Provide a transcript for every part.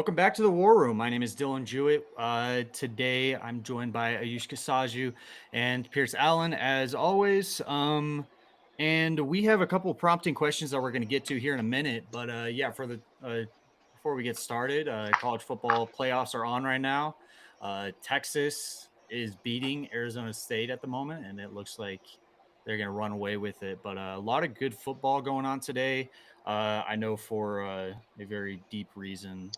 Welcome back to the War Room. My name is Dillon Jewett. Today I'm joined by Ayush and Pierce Allen, as always. And we have a couple of prompting questions that we're going to get to here in a minute. But for the before we get started, college football playoffs are on right now. Texas is beating Arizona State at the moment, and it looks like they're going to run away with it. But a lot of good football going on today. I know for a very deep reason,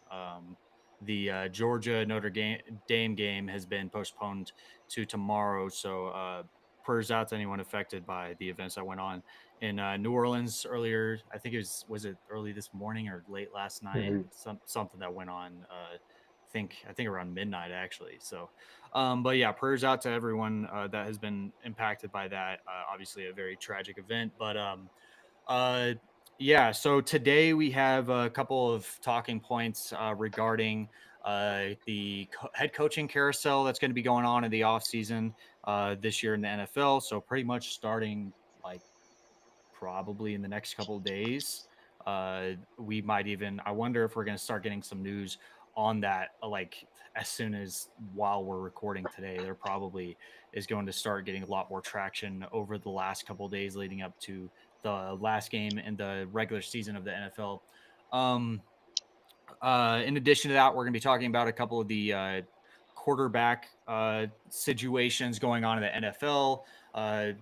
the Georgia Dame game has been postponed to tomorrow. So prayers out to anyone affected by the events that went on in New Orleans earlier. I think was it early this morning or late last night? Mhm. Something that went on. I think around midnight actually. So, but yeah, prayers out to everyone that has been impacted by that. Obviously, a very tragic event, but uh, yeah, so today we have a couple of talking points regarding head coaching carousel that's going to be going on in the offseason this year in the NFL. So, pretty much starting like probably in the next couple of days. We might even, I wonder if we're going to start getting some news on that, like as soon as while we're recording today. There probably is going to start getting a lot more traction over the last couple of days leading up to the last game in the regular season of the NFL. Um, in addition to that, we're going to be talking about a couple of the quarterback situations going on in the NFL,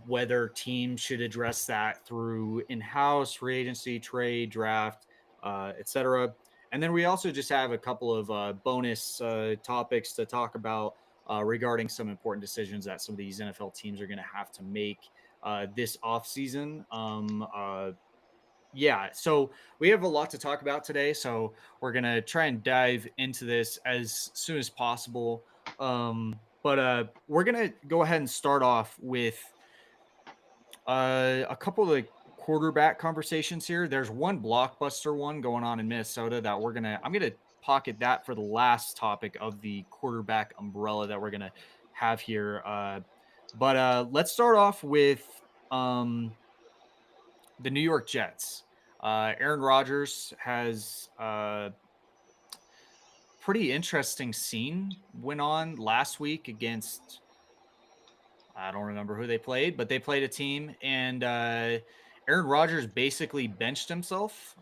whether teams should address that through in-house, free agency, trade, draft, etc. And then we also just have a couple of bonus topics to talk about regarding some important decisions that some of these NFL teams are going to have to make this offseason. Yeah, so we have a lot to talk about today. So we're gonna try and dive into this as soon as possible. But we're gonna go ahead and start off with a couple of the quarterback conversations here. There's one blockbuster one going on in Minnesota that I'm gonna pocket that for the last topic of the quarterback umbrella that we're gonna have here. But let's start off with um the New York Jets. Aaron Rodgers has pretty interesting scene went on last week against, I don't remember who they played, but they played a team, and Aaron Rodgers basically benched himself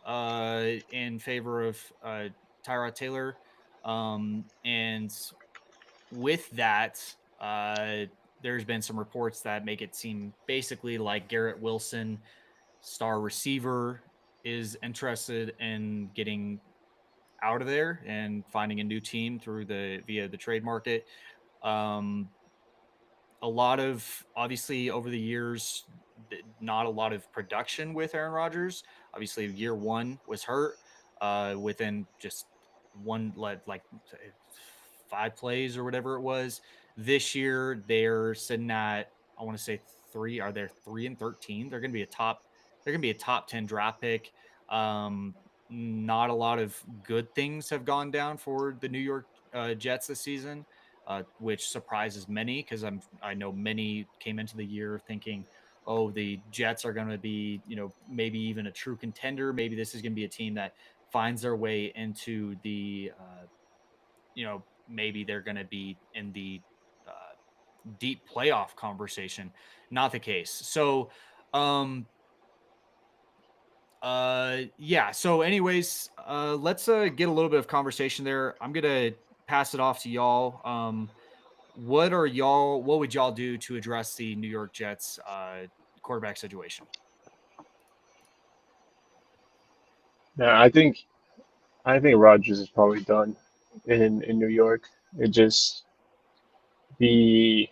in favor of Tyrod Taylor. And with that, uh, there's been some reports that make it seem basically like Garrett Wilson, star receiver, is interested in getting out of there and finding a new team via the trade market. Um, a lot of obviously over the years, not a lot of production with Aaron Rodgers. Obviously, year one was hurt within just like 5 plays or whatever it was. This year they're sitting at, I want to say three. Are they 3-13? They're gonna be a top 10 draft pick. Um, Not a lot of good things have gone down for the New York Jets this season, which surprises many because I know many came into the year thinking, oh, the Jets are going to be, maybe even a true contender. Maybe this is going to be a team that finds their way into maybe they're going to be in the deep playoff conversation. Not the case. So, um, yeah. So, anyways, let's get a little bit of conversation there. I'm gonna pass it off to y'all. What would y'all do to address the New York Jets quarterback situation? Yeah, I think Rodgers is probably done in New York. It just the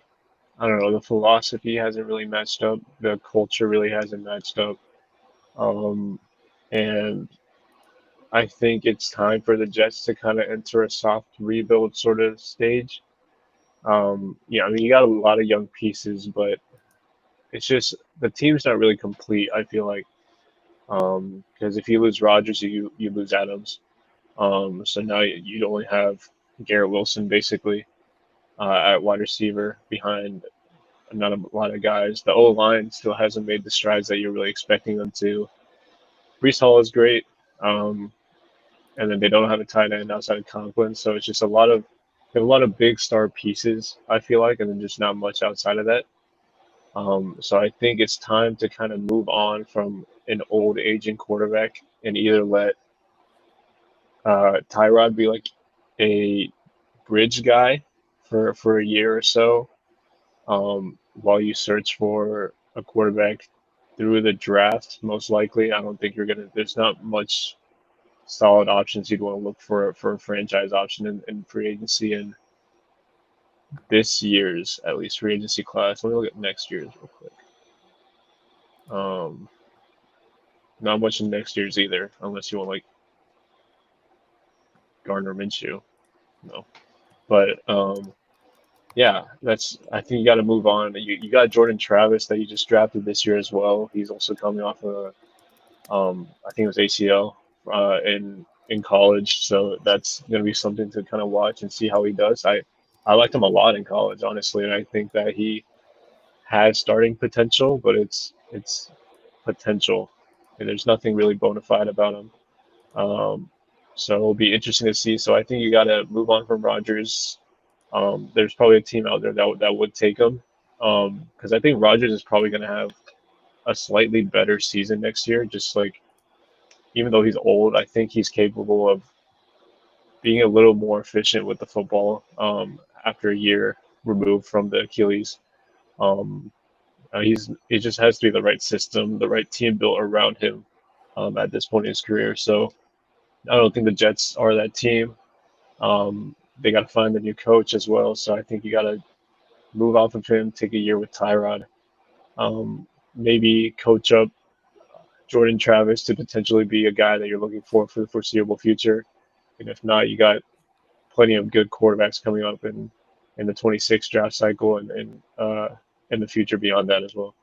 I don't know, the philosophy hasn't really matched up. The culture really hasn't matched up. Um, and I think it's time for the Jets to kind of enter a soft rebuild sort of stage. Yeah, I mean you got a lot of young pieces, but it's just the team's not really complete, I feel like. Because if you lose Rodgers, you lose Adams. So now you only have Garrett Wilson basically at wide receiver behind not a lot of guys. The O line still hasn't made the strides that you're really expecting them to. Brees Hall is great. Um, and then they don't have a tight end outside of Conklin, so it's just a lot of they have a lot of big star pieces, I feel like, and then just not much outside of that. So I think it's time to kind of move on from an old aging quarterback and either let Tyrod be like a bridge guy for a year or so, while you search for a quarterback through the draft. Most likely, I don't think you're gonna. There's not much solid options you'd want to look for a franchise option in free agency in this year's at least free agency class. Let me look at next year's real quick. Um, Not much in next year's either, unless you want like Gardner Minshew. No, but yeah, that's. I think you got to move on. You got Jordan Travis that you just drafted this year as well. He's also coming off of I think it was ACL in college, so that's going to be something to kind of watch and see how he does. I liked him a lot in college, honestly, and I think that he has starting potential, but it's potential, and there's nothing really bona fide about him. Um, so it'll be interesting to see. So I think you got to move on from Rodgers. There's probably a team out there that would take him, because I think Rodgers is probably going to have a slightly better season next year. Just like even though he's old, I think he's capable of being a little more efficient with the football, after a year removed from the Achilles. Um, he just has to be the right system, the right team built around him, at this point in his career. So I don't think the Jets are that team. They got to find a new coach as well. So I think you got to move off of him, take a year with Tyrod, maybe coach up Jordan Travis to potentially be a guy that you're looking for the foreseeable future. And if not, you got plenty of good quarterbacks coming up in the 26 draft cycle and in the future beyond that as well.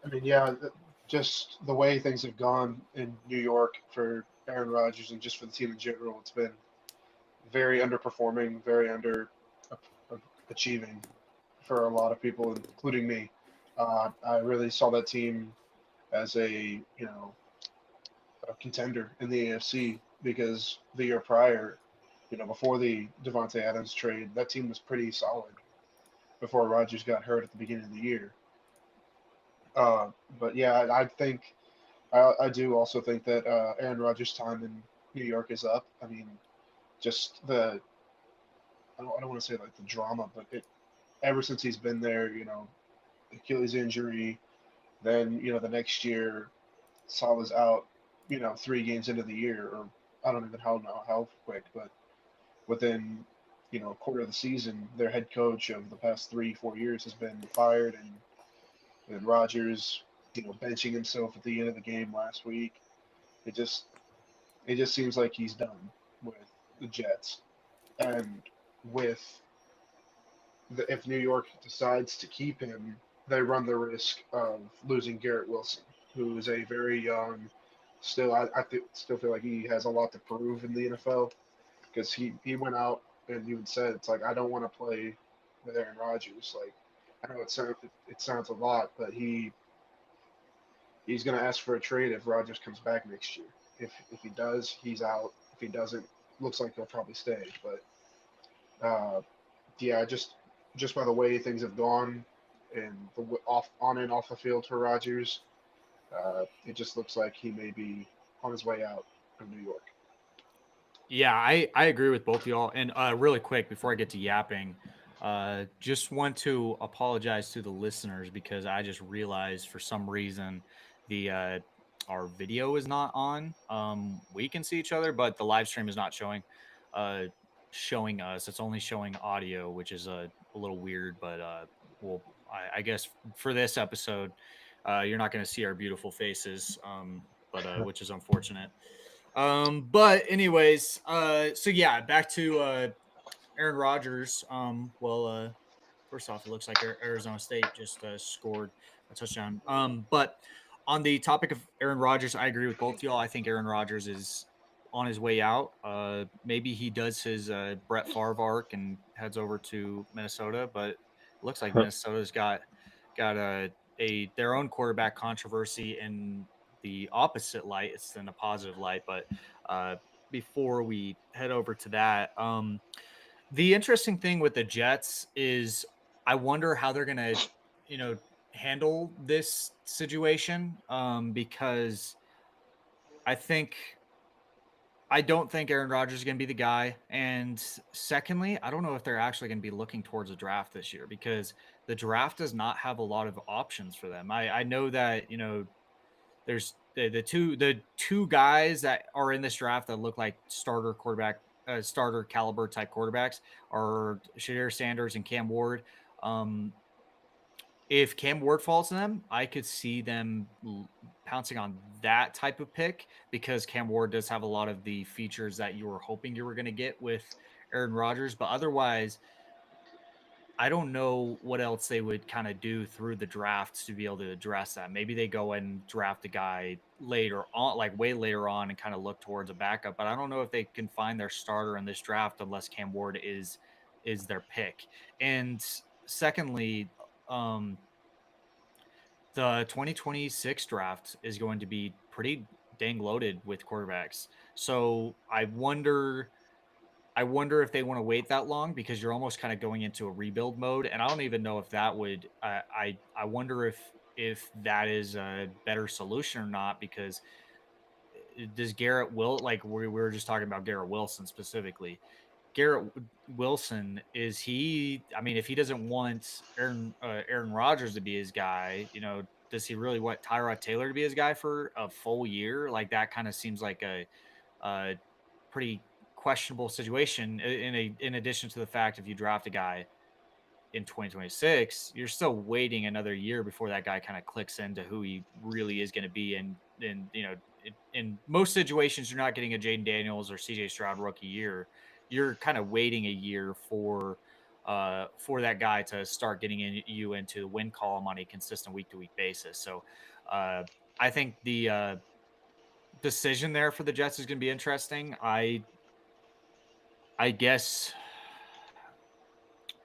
I mean, yeah, just the way things have gone in New York for Aaron Rodgers and just for the team in general, it's been very underperforming, very under achieving for a lot of people, including me. I really saw that team as a contender in the AFC because the year prior, before the Devontae Adams trade, that team was pretty solid before Rodgers got hurt at the beginning of the year. Uh, but yeah, I think I do also think that Aaron Rodgers' time in New York is up. I mean, just I don't want to say like the drama, but ever since he's been there, Achilles injury, then the next year Salah's out, 3 games into the year, or I don't even know how quick, but within a quarter of the season, their head coach of the past 3 4 years has been fired, and Rodgers, benching himself at the end of the game last week. It just it just seems like he's done with the Jets, and with if New York decides to keep him, they run the risk of losing Garrett Wilson, who is a very young. Still, still feel like he has a lot to prove in the NFL because he went out and even said it's like I don't want to play with Aaron Rodgers. Like I know it sounds a lot, but he's going to ask for a trade if Rodgers comes back next year. If he does, he's out. If he doesn't, looks like he'll probably stay. But yeah, just by the way things have gone and the off on and off the field for Rodgers, it just looks like he may be on his way out of New York. Yeah, I agree with both of y'all. And really quick before I get to yapping, just want to apologize to the listeners because I just realized for some reason the our video is not on. We can see each other, but the live stream is not uh showing us. It's only showing audio, which is a little weird. But well, I guess for this episode, you're not going to see our beautiful faces, but which is unfortunate. But anyways, so yeah, back to Aaron Rodgers. First off, it looks like Arizona State just scored a touchdown. But on the topic of Aaron Rodgers, I agree with both of y'all. I think Aaron Rodgers is on his way out. Maybe he does his Brett Favre arc and heads over to Minnesota, but it looks like Minnesota's got a their own quarterback controversy, and the opposite light. It's in a positive light. But before we head over to that, the interesting thing with the Jets is I wonder how they're gonna, you know, handle this situation. Because I think I don't think Aaron Rodgers is going to be the guy. And secondly, I don't know if they're actually going to be looking towards a draft this year because the draft does not have a lot of options for them. I know that, there's the two guys that are in this draft that look like starter caliber type quarterbacks are Shadir Sanders and Cam Ward. Um, if Cam Ward falls to them, I could see them pouncing on that type of pick because Cam Ward does have a lot of the features that you were hoping you were going to get with Aaron Rodgers. But otherwise, I don't know what else they would kind of do through the drafts to be able to address that. Maybe they go and draft a guy later on, like way later on, and kind of look towards a backup. But I don't know if they can find their starter in this draft unless Cam Ward is their pick. And secondly, um, the 2026 draft is going to be pretty dang loaded with quarterbacks. So I wonder if they want to wait that long because you're almost kind of going into a rebuild mode, and I don't even know if that would. I wonder if that is a better solution or not because does Garrett will like we were just talking about Garrett Wilson specifically. Garrett Wilson is he? I mean, if he doesn't want Aaron Rodgers to be his guy, does he really want Tyrod Taylor to be his guy for a full year? Like that kind of seems like a pretty questionable situation. In addition to the fact, if you draft a guy in 2026, you're still waiting another year before that guy kind of clicks into who he really is going to be. And in most situations, you're not getting a Jaden Daniels or CJ Stroud rookie year. You're kind of waiting a year for that guy to start getting you into the win column on a consistent week to week basis. So uh, I think the decision there for the Jets is going to be interesting. I guess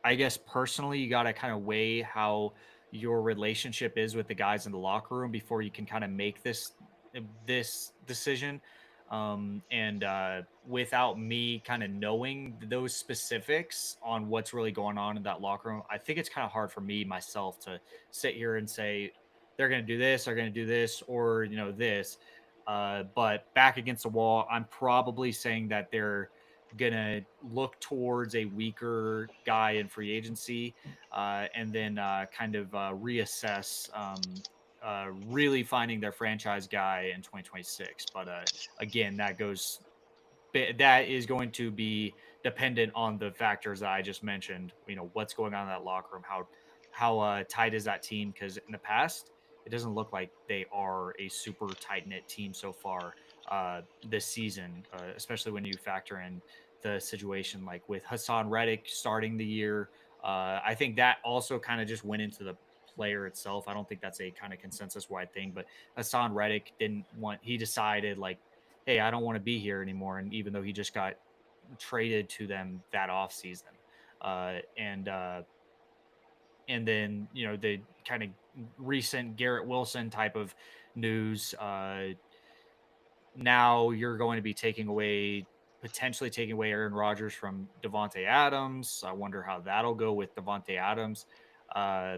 I guess personally, you got to kind of weigh how your relationship is with the guys in the locker room before you can kind of make this decision. And without me kind of knowing those specifics on what's really going on in that locker room, I think it's kind of hard for me myself to sit here and say they're going to do this, they're going to do this, or this. But back against the wall, I'm probably saying that they're gonna look towards a weaker guy in free agency, and then kind of reassess, really finding their franchise guy in 2026. But again, that is going to be dependent on the factors that I just mentioned. What's going on in that locker room, how tight is that team? Because in the past, it doesn't look like they are a super tight knit team so far this season, especially when you factor in the situation like with Hassan Reddick starting the year. I think that also kind of just went into the player itself. I don't think that's a kind of consensus wide thing, but Hassan Reddick he decided like, hey, I don't want to be here anymore. And even though he just got traded to them that offseason. Uh, and, uh, and then, the kind of recent Garrett Wilson type of news. Now you're going to be potentially taking away Aaron Rodgers from Devontae Adams. I wonder how that'll go with Devontae Adams uh,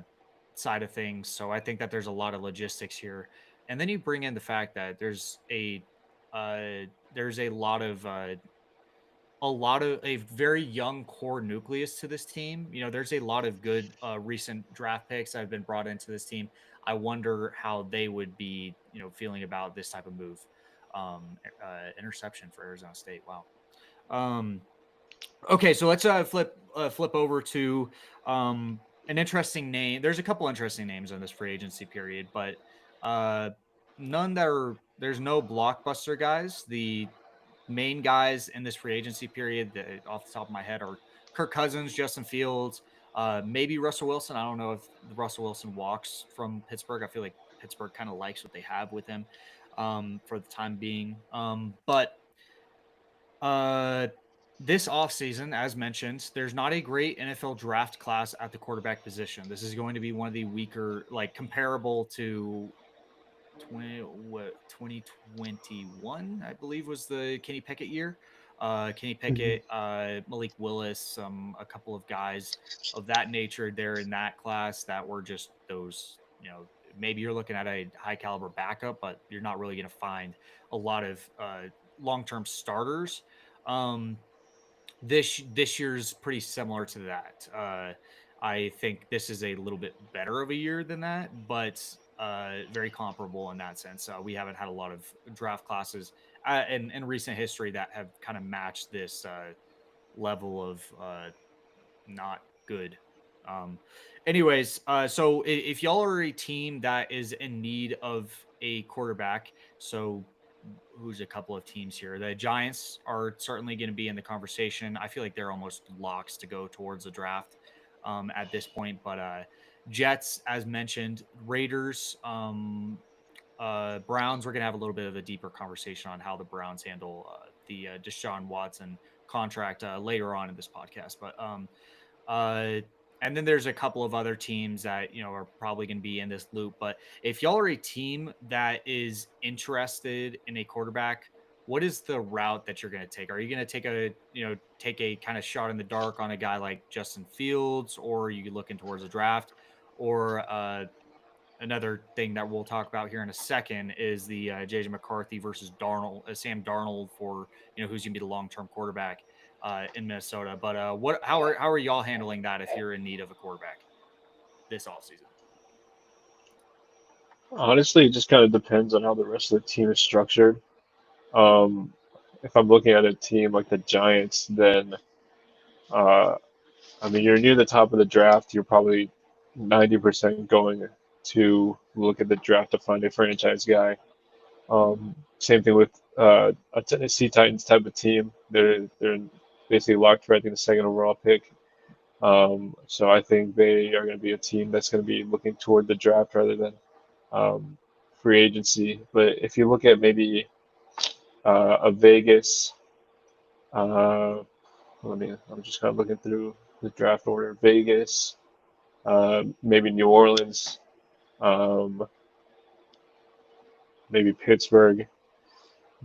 side of things. So I think that there's a lot of logistics here, and then you bring in the fact that there's a lot of a very young core nucleus to this team. There's a lot of good recent draft picks that have been brought into this team. I wonder how they would be, feeling about this type of move. Interception for Arizona State. Wow. Um, okay, so let's flip over to an interesting name. There's a couple interesting names on this free agency period, but uh, there's no blockbuster guys. The main guys in this free agency period that off the top of my head are Kirk Cousins, Justin Fields, maybe Russell Wilson. I don't know if Russell Wilson walks from Pittsburgh. I feel like Pittsburgh kind of likes what they have with him for the time being. But uh, this offseason, as mentioned, there's not a great NFL draft class at the quarterback position. This is going to be one of the weaker, like comparable to 2021, I believe, was the Kenny Pickett year. Kenny Mhm. Pickett, Malik Willis, a couple of guys of that nature there in that class that were just those, maybe you're looking at a high caliber backup, but you're not really going to find a lot of long term starters. Um, this year's pretty similar to that. I think this is a little bit better of a year than that, but very comparable in that sense. We haven't had a lot of draft classes in recent history that have kind of matched this level of not good. Um, anyways, so if y'all are a team that is in need of a quarterback, so who's a couple of teams here? The Giants are certainly going to be in the conversation. I feel like they're almost locks to go towards the draft at this point. But Jets, as mentioned, Raiders, Browns. We're going to have a little bit of a deeper conversation on how the Browns handle the Deshaun Watson contract later on in this podcast. But uh, and then there's a couple of other teams that are probably going to be in this loop. But if y'all are a team that is interested in a quarterback, what is the route that you're going to take? Are you going to take a kind of shot in the dark on a guy like Justin Fields, or are you looking towards a draft, or another thing that we'll talk about here in a second is the JJ McCarthy versus Sam Darnold for who's going to be the long term quarterback in Minnesota. But how are y'all handling that if you're in need of a quarterback this offseason? Honestly, it just kind of depends on how the rest of the team is structured. Um, if I'm looking at a team like the Giants, then uh, I mean, you're near the top of the draft. You're probably 90% going to look at the draft to find a franchise guy. Same thing with a Tennessee Titans type of team. They're basically locked for I think the second overall pick. So I think they are going to be a team that's going to be looking toward the draft rather than um, free agency. But if you look at maybe a Vegas, uh, I'm just kind of looking through the draft order. Vegas, maybe New Orleans, um, maybe Pittsburgh.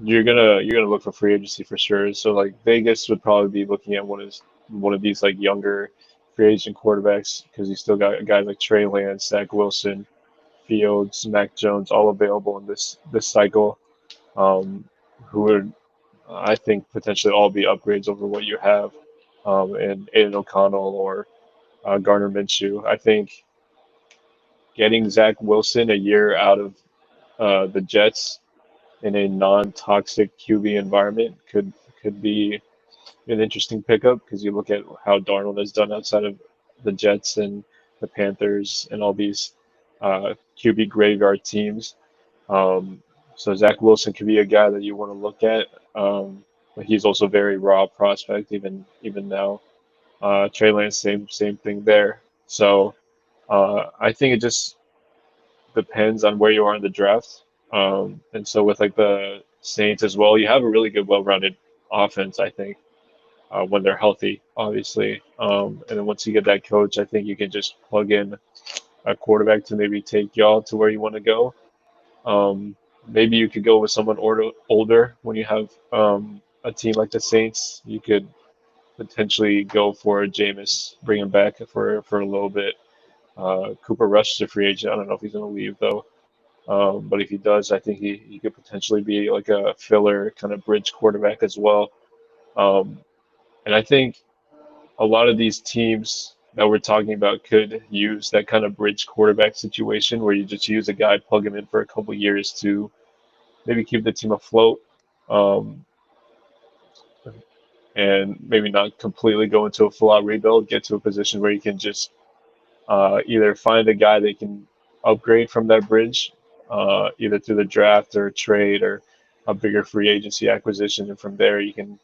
You're gonna look for free agency for sure. So like Vegas would probably be looking at one of these like younger free agent quarterbacks because you still got guys like Trey Lance, Zach Wilson, Fields, Mac Jones, all available in this cycle, um, who would I think potentially all be upgrades over what you have, and Aiden O'Connell or Gardner Minshew. I think getting Zach Wilson a year out of the Jets in a non-toxic QB environment could be an interesting pickup because you look at how Darnold has done outside of the Jets and the Panthers and all these QB graveyard teams. Um, so Zach Wilson could be a guy that you want to look at, but he's also very raw prospect even now. Trey Lance, same thing there. So I think it just depends on where you are in the draft. And so with like the Saints as well, you have a really good, well-rounded offense, I think, when they're healthy, obviously. And then once you get that coach, I think you can just plug in a quarterback to maybe take y'all to where you want to go. Maybe you could go with someone older when you have a team like the Saints. You could potentially go for Jameis, bring him back for a little bit. Cooper Rush is a free agent. I don't know if he's going to leave though. But if he does, I think he could potentially be like a filler kind of bridge quarterback as well. Um, and I think a lot of these teams that we're talking about could use that kind of bridge quarterback situation where you just use a guy, plug him in for a couple years to maybe keep the team afloat, um, and maybe not completely go into a full-out rebuild, get to a position where you can just either find a guy that can upgrade from that bridge, either through the draft or trade or a bigger free agency acquisition, and from there you can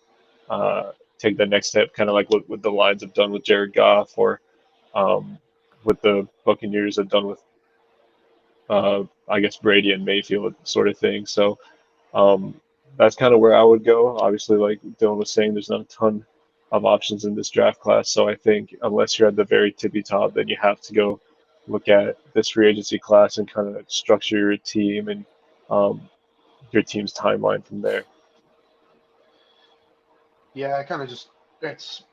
take the next step, kind of like what the Lions have done with Jared Goff or um, what the Buccaneers have done with, I guess, Brady and Mayfield sort of thing. So um, that's kind of where I would go. Obviously, like Dylan was saying, there's not a ton of options in this draft class. So I think unless you're at the very tippy top, then you have to go look at this free agency class and kind of structure your team and um, your team's timeline from there. Yeah, I kind of just it's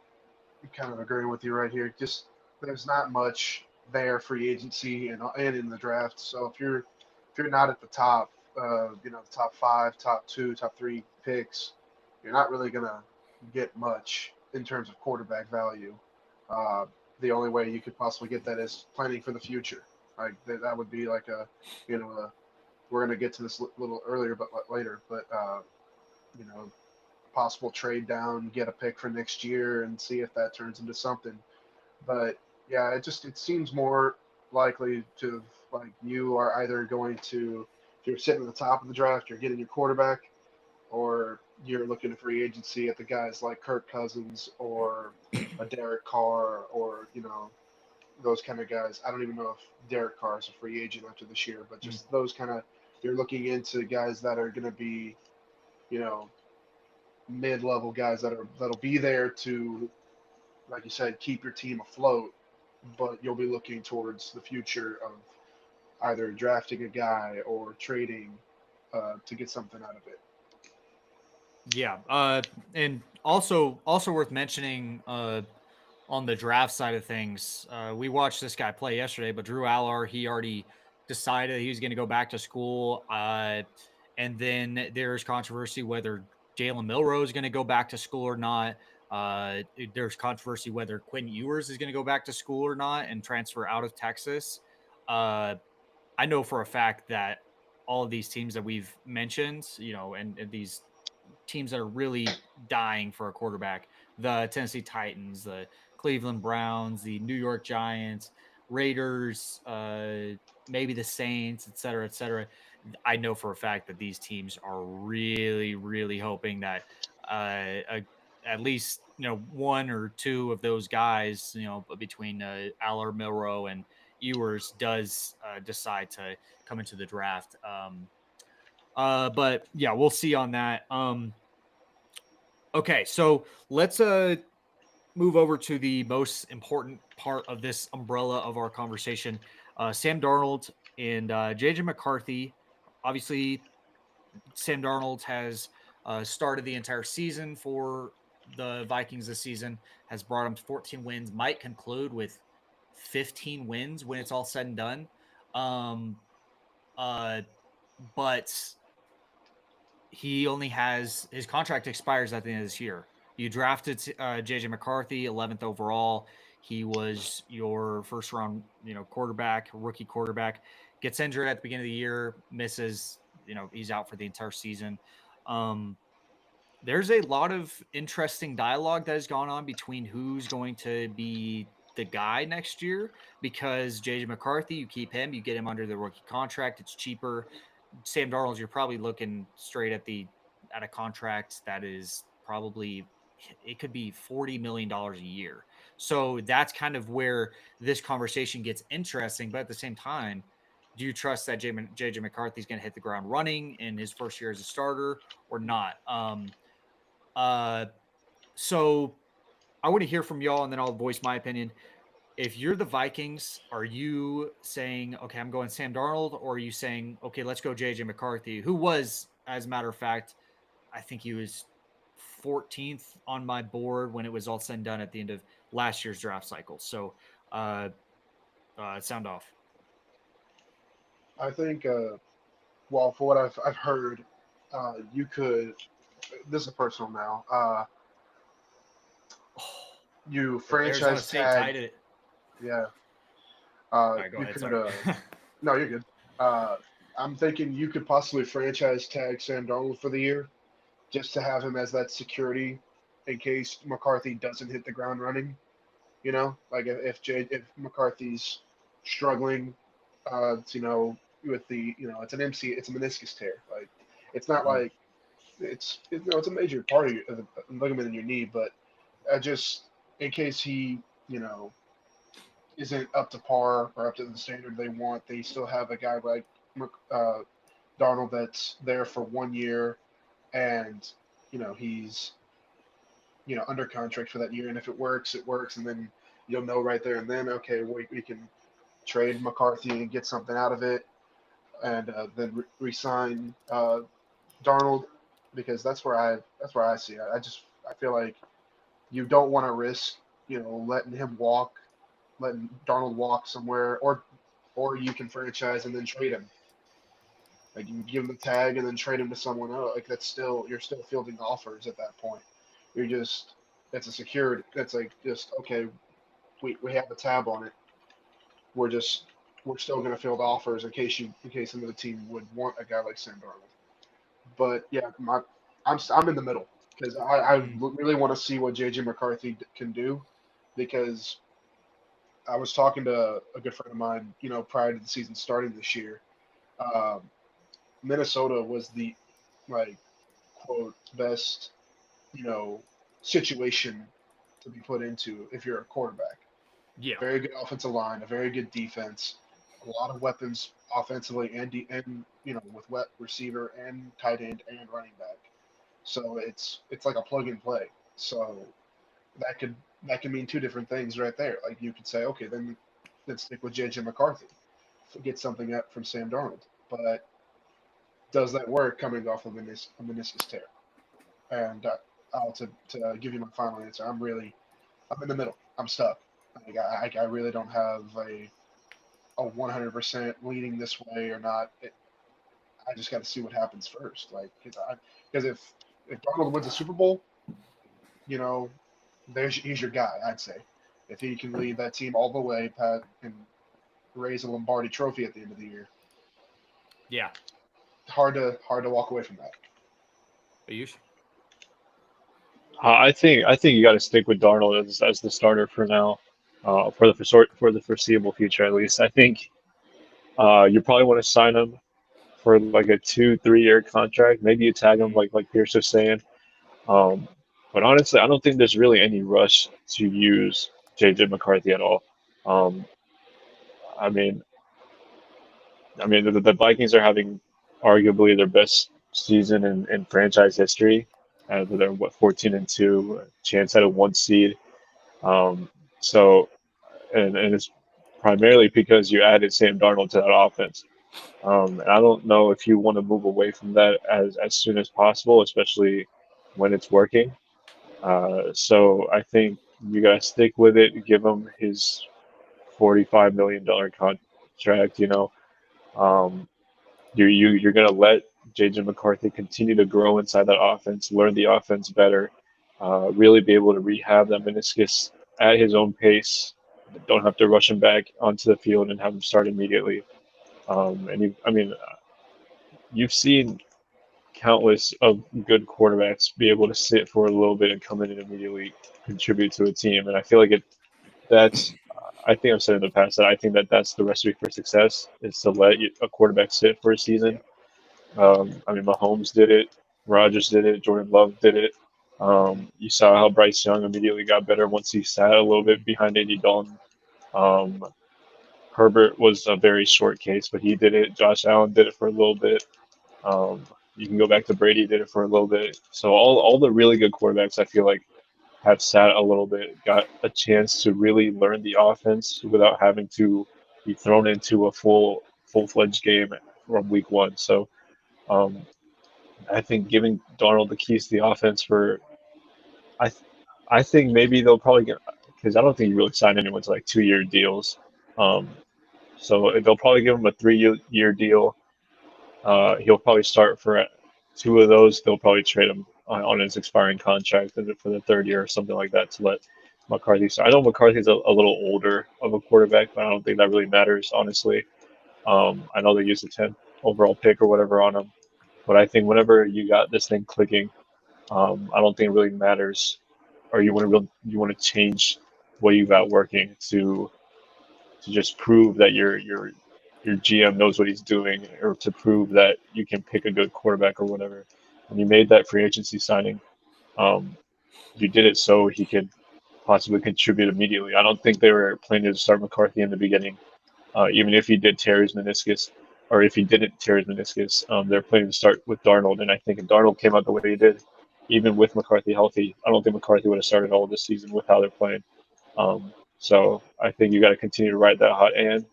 kind of agreeing with you right here. Just there's not much there free agency and in the draft. So if you're not at the top, the top five, top two, top three picks, you're not really gonna get much in terms of quarterback value. Uh, the only way you could possibly get that is planning for the future. Like that would be like we're gonna get to this little earlier, but later. But you know, possible trade down, get a pick for next year, and see if that turns into something. But yeah, it seems more likely to like you are either going to if you're sitting at the top of the draft, you're getting your quarterback, or you're looking at free agency at the guys like Kirk Cousins or a Derek Carr or those kind of guys. I don't even know if Derek Carr is a free agent after this year, but Mm. just those kind of you're looking into guys that are going to be you know mid-level guys that'll be there to, like you said, keep your team afloat, but you'll be looking towards the future of either drafting a guy or trading to get something out of it. Yeah, and also worth mentioning on the draft side of things, we watched this guy play yesterday, but Drew Aller, he already decided he was going to go back to school. And then there's controversy whether Jalen Milroe is going to go back to school or not. There's controversy whether Quinn Ewers is going to go back to school or not and transfer out of Texas. Uh, I know for a fact that all of these teams that we've mentioned, and these teams that are really dying for a quarterback, the Tennessee Titans, the Cleveland Browns, the New York Giants, Raiders, maybe the Saints, et cetera, et cetera. I know for a fact that these teams are really, really hoping that at least one or two of those guys, between Aller, Milroe, and Ewers, does decide to come into the draft. But yeah, we'll see on that. Okay, so let's move over to the most important part of this umbrella of our conversation. Sam Darnold and JJ McCarthy. Obviously, Sam Darnold has started the entire season for the Vikings this season, has brought them to 14 wins, might conclude with 15 wins when it's all said and done. Um, uh, but he only has his contract expires at the end of this year. You drafted JJ McCarthy 11th overall. He was your first round, quarterback, rookie quarterback. Gets injured at the beginning of the year, misses. He's out for the entire season. Um, there's a lot of interesting dialogue that has gone on between who's going to be the guy next year, because JJ McCarthy, you keep him, you get him under the rookie contract. It's cheaper. Sam Darnold, you're probably looking straight at a contract that is probably, it could be $40 million a year. So that's kind of where this conversation gets interesting. But at the same time, do you trust that JJ McCarthy is going to hit the ground running in his first year as a starter or not? Uh, so I want to hear from y'all, and then I'll voice my opinion. If you're the Vikings, are you saying, okay, I'm going Sam Darnold, or are you saying, okay, let's go JJ McCarthy, who was, as a matter of fact, I think he was 14th on my board when it was all said and done at the end of last year's draft cycle. So, uh, sound off. I think, well, for what I've heard, you could. This is personal now. You The Arizona franchise State tag, tied it. yeah. All right, go You ahead. could. Sorry. No, you're good. Uh, I'm thinking you could possibly franchise tag Sam Darnold for the year, just to have him as that security in case McCarthy doesn't hit the ground running. Like if McCarthy's struggling, with it's an it's a meniscus tear. Like it's not Mhm. like it's a major part of the ligament in your knee, but just in case he you know isn't up to par or up to the standard they want, they still have a guy like uh, Darnold that's there for 1 year, and he's under contract for that year, and if it works, it works, and then you'll know right there and then, okay, we can trade McCarthy and get something out of it. and then resign Darnold because that's where I see it. I feel like you don't want to risk letting Darnold walk somewhere, or you can franchise and then trade him. Like you give him the tag and then trade him to someone else. Like you're still fielding offers at that point. You're just That's a secured. That's like just okay. We have a tab on it. We're just we're still going to field offers in case another team would want a guy like Sam Darnold. But yeah, I'm in the middle because Mm, really want to see what JJ McCarthy can do because I was talking to a good friend of mine, prior to the season starting this year. Um, Minnesota was the like quote best you know situation to be put into if you're a quarterback. yeah. Very good offensive line, a very good defense, a lot of weapons offensively and with wet receiver and tight end and running back. So it's like a plug and play. So that could that can mean two different things right there. Like you could say, okay, then let's stick with JJ McCarthy, get something up from Sam Darnold. But does that work coming off of a meniscus tear? And to give you my final answer, I'm in the middle. I'm stuck. Like I really don't have a 100% leaning this way or not. I just got to see what happens first. Like because if Darnold wins a Super Bowl, you know, he's your guy. I'd say if he can lead that team all the way, Pat, and raise a Lombardi Trophy at the end of the year, Yeah. hard to walk away from that. Ayush? I think you got to stick with Darnold as the starter for now, for the foreseeable future at least. I think you probably want to sign him for like a 2, 3 year contract. Maybe you tag him Mm, like Pierce was saying. Um, but honestly, I don't think there's really any rush to use JJ McCarthy at all. Um, I mean, the Vikings are having arguably their best season in franchise history. They're what 14-2, chance at a 1 seed. Um, so and it's primarily because you added Sam Darnold to that offense. And I don't know if you want to move away from that as soon as possible, especially when it's working. So I think you gotta stick with it. Give him his $45 million contract. Um, you're gonna let JJ McCarthy continue to grow inside that offense, learn the offense better, really be able to rehab that meniscus at his own pace. Don't have to rush him back onto the field and have him start immediately. You've seen countless of good quarterbacks be able to sit for a little bit and come in and immediately contribute to a team. And I feel like that's, I think I've said in the past that I think that that's the recipe for success is to let a quarterback sit for a season. Yeah, Mahomes did it, Rodgers did it, Jordan Love did it. You saw how Bryce Young immediately got better once he sat a little bit behind Andy Dalton. Um, Herbert was a very short case, but he did it. Josh Allen did it for a little bit. Um, you can go back to Brady did it for a little bit. So all the really good quarterbacks I feel like have sat a little bit, got a chance to really learn the offense without having to be thrown into a full-fledged game from week one. So um, I think giving Darnold the keys to the offense I th- I think maybe they'll probably get because I don't think you really sign anyone to like 2 year deals. Um, so they'll probably give him a 3 year deal. He'll probably start for two of those. They'll probably trade him on his expiring contract for the third year or something like that to let McCarthy start. I know McCarthy's a little older of a quarterback, but I don't think that really matters, honestly. I know they used a 10th overall pick or whatever on him, but I think whenever you got this thing clicking, I don't think it really matters, or you want to change what you got working to just prove that your GM knows what he's doing, or to prove that you can pick a good quarterback or whatever. When you made that free agency signing, um, you did it so he could possibly contribute immediately. I don't think they were planning to start McCarthy in the beginning, even if he did tear his meniscus, or if he didn't tear his meniscus. They're planning to start with Darnold, and I think if Darnold came out the way he did, even with McCarthy healthy, I don't think McCarthy would have started all this season with how they're playing. So I think you got to continue to ride that hot hand.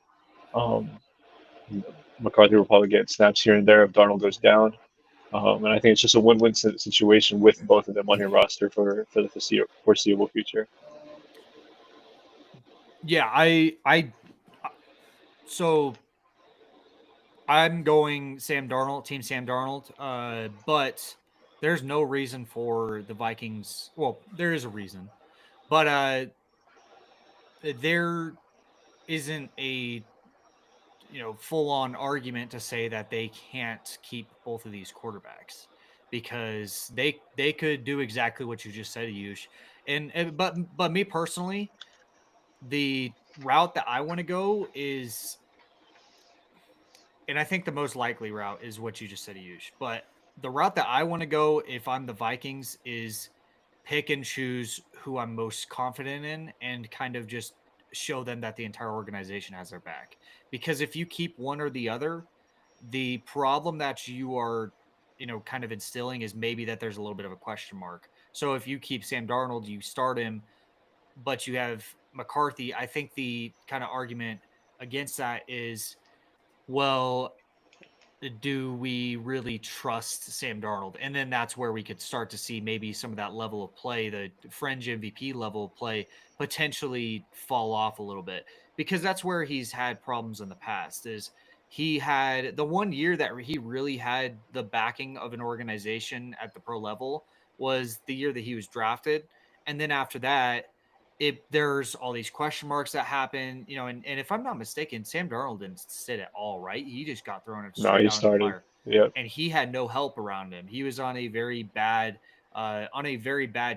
Um, McCarthy will probably get snaps here and there if Darnold goes down. And I think it's just a win-win situation with both of them on your roster for the foreseeable future. Yeah, so I'm going Sam Darnold, team Sam Darnold. But there's no reason for the Vikings. Well, there is a reason, but there isn't a full on argument to say that they can't keep both of these quarterbacks because they could do exactly what you just said, Ayush. But me personally, the route that I want to go is, and I think the most likely route is what you just said, Ayush. But the route that I want to go if I'm the Vikings is pick and choose who I'm most confident in and kind of just show them that the entire organization has their back. Because if you keep one or the other, the problem that you are, kind of instilling is maybe that there's a little bit of a question mark. So if you keep Sam Darnold, you start him, but you have McCarthy. I think the kind of argument against that is, well, do we really trust Sam Darnold? And then that's where we could start to see maybe some of that level of play, the fringe MVP level of play, potentially fall off a little bit because that's where he's had problems in the past. Is he had the one year that he really had the backing of an organization at the pro level was the year that he was drafted, and then after that, there's all these question marks that happen, and if I'm not mistaken, Sam Darnold didn't sit at all, right? He just got thrown No, straight he out in the started. fire, Yep. and he had no help around him. He was on a very bad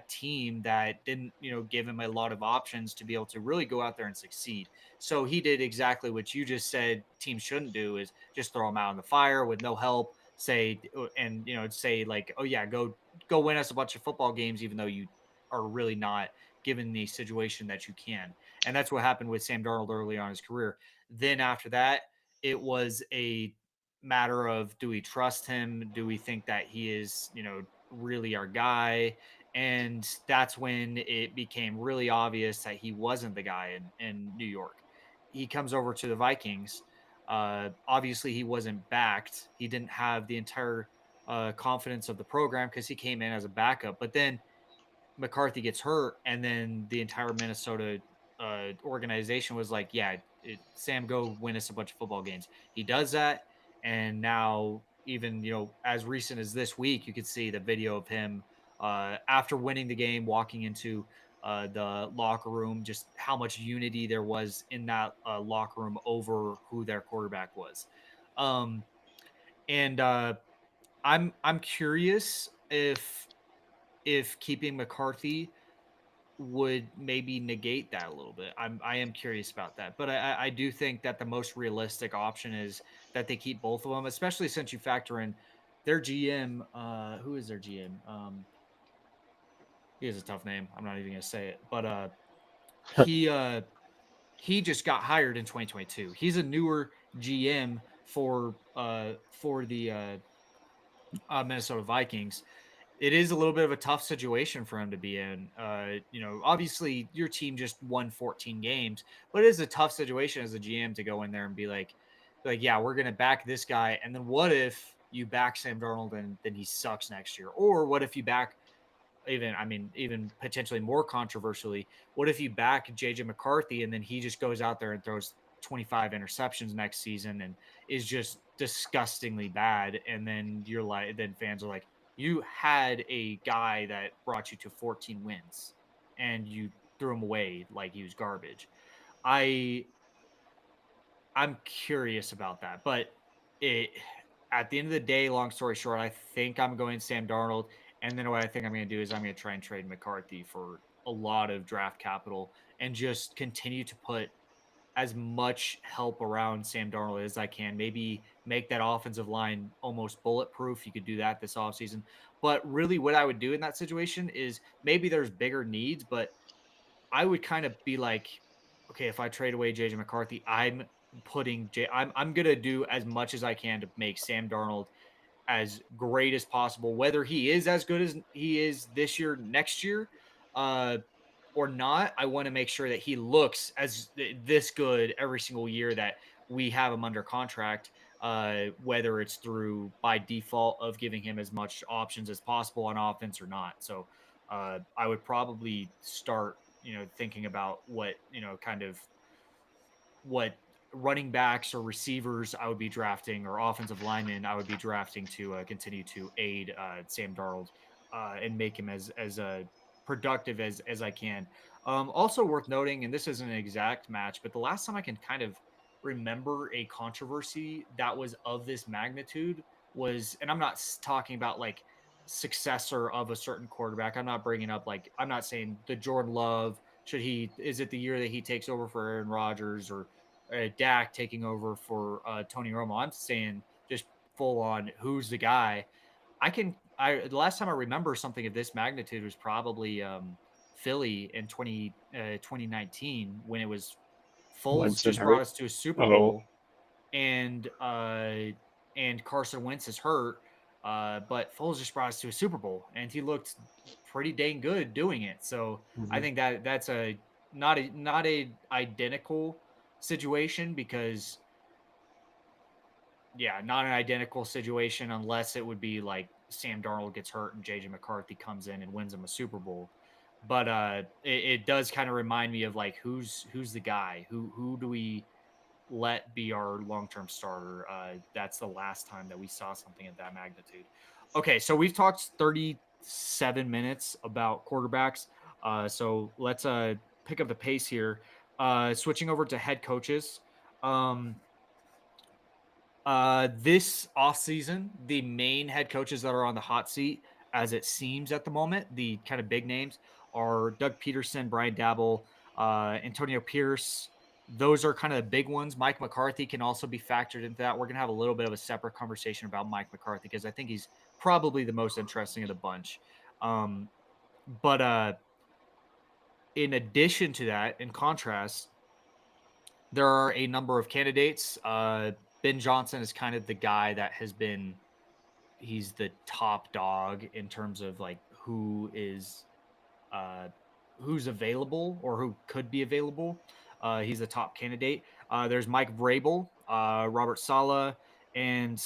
team that didn't, give him a lot of options to be able to really go out there and succeed. So he did exactly what you just said teams shouldn't do is just throw him out in the fire with no help, say like, oh yeah, go win us a bunch of football games, even though you are really not given the situation that you can. And that's what happened with Sam Darnold early on in his career. Then after that, it was a matter of do we trust him? Do we think that he is, really our guy? And that's when it became really obvious that he wasn't the guy in New York. He comes over to the Vikings. Obviously, he wasn't backed. He didn't have the entire confidence of the program because he came in as a backup. But then McCarthy gets hurt, and then the entire Minnesota organization was like, "Yeah, Sam, go win us a bunch of football games." He does that, and now even as recent as this week, you could see the video of him after winning the game, walking into the locker room, just how much unity there was in that locker room over who their quarterback was. Um, and I'm curious if keeping McCarthy would maybe negate that a little bit. I am curious about that, but I do think that the most realistic option is that they keep both of them, especially since you factor in their GM. Who is their GM? He has a tough name. I'm not even gonna say it, but he uh, he just got hired in 2022. He's a newer GM for the Minnesota Vikings. It is a little bit of a tough situation for him to be in. Obviously your team just won 14 games, but it is a tough situation as a GM to go in there and be like, yeah, we're going to back this guy. And then what if you back Sam Darnold and then he sucks next year? Or what if you back even potentially more controversially, what if you back JJ McCarthy and then he just goes out there and throws 25 interceptions next season and is just disgustingly bad? And then then fans are like, you had a guy that brought you to 14 wins and you threw him away like he was garbage. I I'm curious about that, but it at the end of the day, long story short, I think I'm going Sam Darnold, and then what I think I'm going to do is I'm going to try and trade McCarthy for a lot of draft capital and just continue to put as much help around Sam Darnold as I can. Maybe make that offensive line almost bulletproof. You could do that this offseason. But really, what I would do in that situation is maybe there's bigger needs, but I would kind of be like, okay, if I trade away JJ McCarthy, I'm gonna do as much as I can to make Sam Darnold as great as possible, whether he is as good as he is this year, next year, uh, or not. I want to make sure that he looks as this good every single year that we have him under contract. whether it's through by default of giving him as much options as possible on offense or not. So I would probably start, thinking about what, kind of what running backs or receivers I would be drafting or offensive linemen I would be drafting to continue to aid Sam Darnold and make him as productive as I can. Also worth noting, and this isn't an exact match, but the last time I can kind of remember a controversy that was of this magnitude was, and I'm not talking about like successor of a certain quarterback. I'm not bringing up like, I'm not saying the Jordan Love, is it the year that he takes over for Aaron Rodgers, or Dak taking over for Tony Romo? I'm saying just full on, who's the guy? The last time I remember something of this magnitude was probably Philly in 2019, when it was Foles Winston just brought hurt. us to a Super Oh, Bowl, and Carson Wentz is hurt, but Foles just brought us to a Super Bowl, and he looked pretty dang good doing it. So I mhm. think that's a not a identical situation, because not an identical situation unless it would be like Sam Darnold gets hurt and JJ McCarthy comes in and wins him a Super Bowl. But it does kind of remind me of like, who's the guy, who do we let be our long-term starter. That's the last time that we saw something of that magnitude. Okay, so we've talked 37 minutes about quarterbacks. So let's pick up the pace here. Switching over to head coaches. Um, this offseason, the main head coaches that are on the hot seat, as it seems at the moment, the kind of big names are Doug Peterson, Brian Dabble, Antonio Pierce. Those are kind of the big ones. Mike McCarthy can also be factored into that. We're going to have a little bit of a separate conversation about Mike McCarthy, because I think he's probably the most interesting of the bunch. But in addition to that, in contrast, there are a number of candidates. Ben Johnson is kind of the guy that has been, he's the top dog in terms of like uh, who's available or who could be available. He's the top candidate. There's Mike Vrabel, Robert Sala, and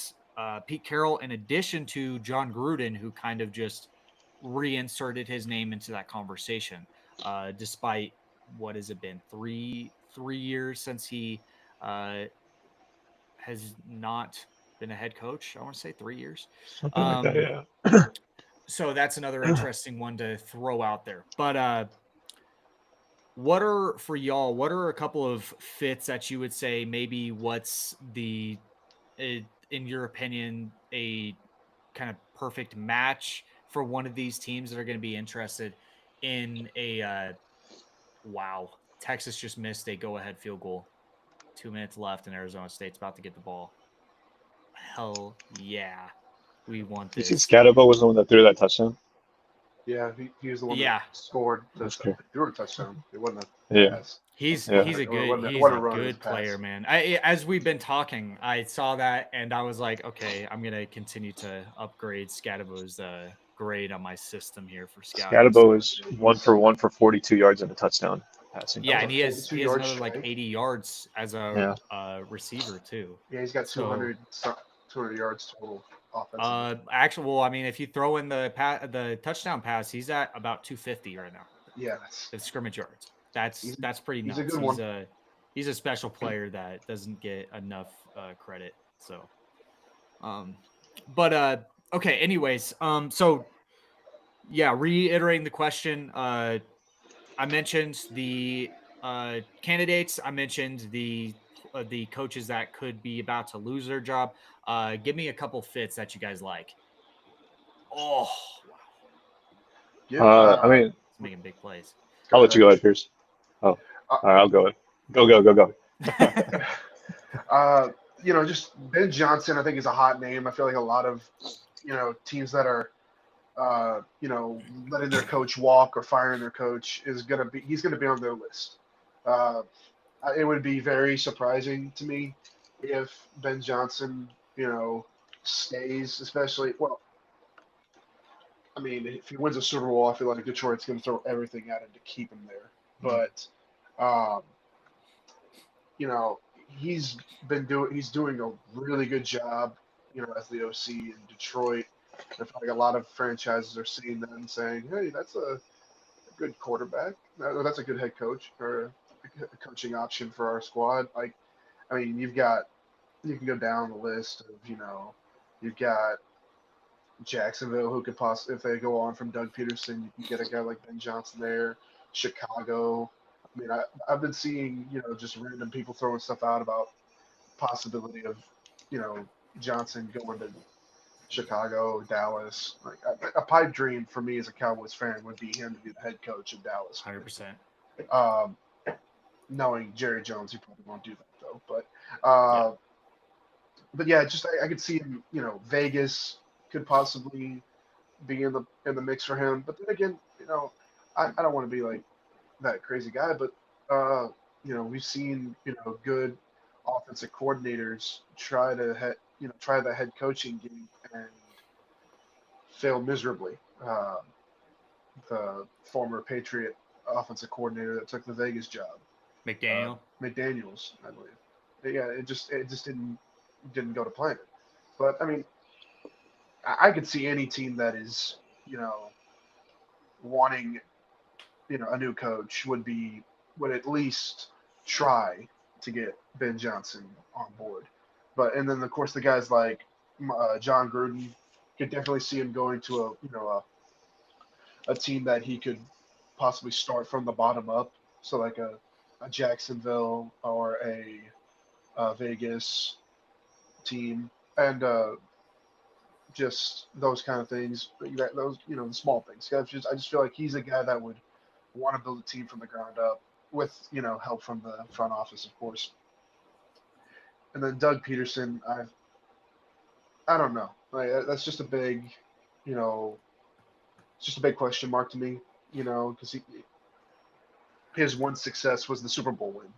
Pete Carroll, in addition to John Gruden, who kind of just reinserted his name into that conversation, despite what has it been, three years since he uh, has not been a head coach. I want to say 3 years. Something like that. Um, Yeah. so that's another interesting one to throw out there. But what are a couple of fits that you would say, maybe what's in your opinion, a kind of perfect match for one of these teams that are going to be interested in a wow, Texas just missed a go-ahead field goal. 2 minutes left, and Arizona State's about to get the ball. Hell yeah, we want You see, this. Scatabo was the one that threw that touchdown. Yeah, he was the one that Yeah, scored That's the cool. threw a touchdown. It wasn't a Yeah. pass. he's Yeah. he's a Or good it he's wasn't a a run, it was a good player, pass. man. As we've been talking, I saw that and I was like, okay, I'm gonna continue to upgrade Scadabo's grade on my system here for scouting. So Scatabo is Yeah, 1 for 1 for 42 yards and a touchdown passing. yeah, Got and what, he has 42 he has yards another like straight? 80 yards as a Yeah. receiver too. Yeah, he's got So 200 yards total offensively. actually, well, I mean, if you throw in the touchdown pass, he's at about 250 right now. Yeah, The scrimmage yards. he's That's pretty he's a nuts. good one. He's a special player that doesn't get enough credit. So, um, but okay. Anyways, so yeah, reiterating the question. I mentioned the candidates. I mentioned the coaches that could be about to lose their job. Give me a couple fits that you guys like. Oh, wow, Give I mean, it's making big plays. go I'll let you ahead. go ahead, Pierce. Oh, Uh, all right, I'll go. Go. uh, just Ben Johnson, I think is a hot name. I feel like a lot of teams that are letting their coach walk or firing their coach he's gonna be on their list. Uh, it would be very surprising to me if Ben Johnson, stays, especially well. I mean, if he wins a Super Bowl, I feel like Detroit's going to throw everything at him to keep him there. Mhm. But, um, you know, he's doing a really good job, as the OC in Detroit. I feel like a lot of franchises are seeing that and saying, "Hey, that's a good quarterback. That's a good head coach or a coaching option for our squad." Like, I mean, you can go down the list of, you've got Jacksonville, who could possibly, if they go on from Doug Peterson, you can get a guy like Ben Johnson there. Chicago. I mean, I've been seeing, just random people throwing stuff out about possibility of, you know, Johnson going to Chicago, Dallas. Like a pipe dream for me as a Cowboys fan would be him to be the head coach of Dallas. 100%. Um, Knowing Jerry Jones, he probably won't do that though. Yeah. But yeah, just I could see him. Vegas could possibly be in the mix for him. But then again, I don't want to be like that crazy guy, but we've seen good offensive coordinators try the head coaching game and fail miserably. The former Patriot offensive coordinator that took the Vegas job, McDaniel. McDaniel's, I believe. Yeah, it just didn't go to plan. But I mean, I could see any team that is wanting a new coach would at least try to get Ben Johnson on board. And then of course the guys like John Gruden could definitely see him going to a team that he could possibly start from the bottom up. So like a Jacksonville or a Vegas team, and just those kind of things. Those the small things. I just feel like he's a guy that would want to build a team from the ground up with help from the front office, of course. And then Doug Peterson, I don't know. Like that's just a big, you know, it's just a big question mark to me. Because his one success was the Super Bowl win,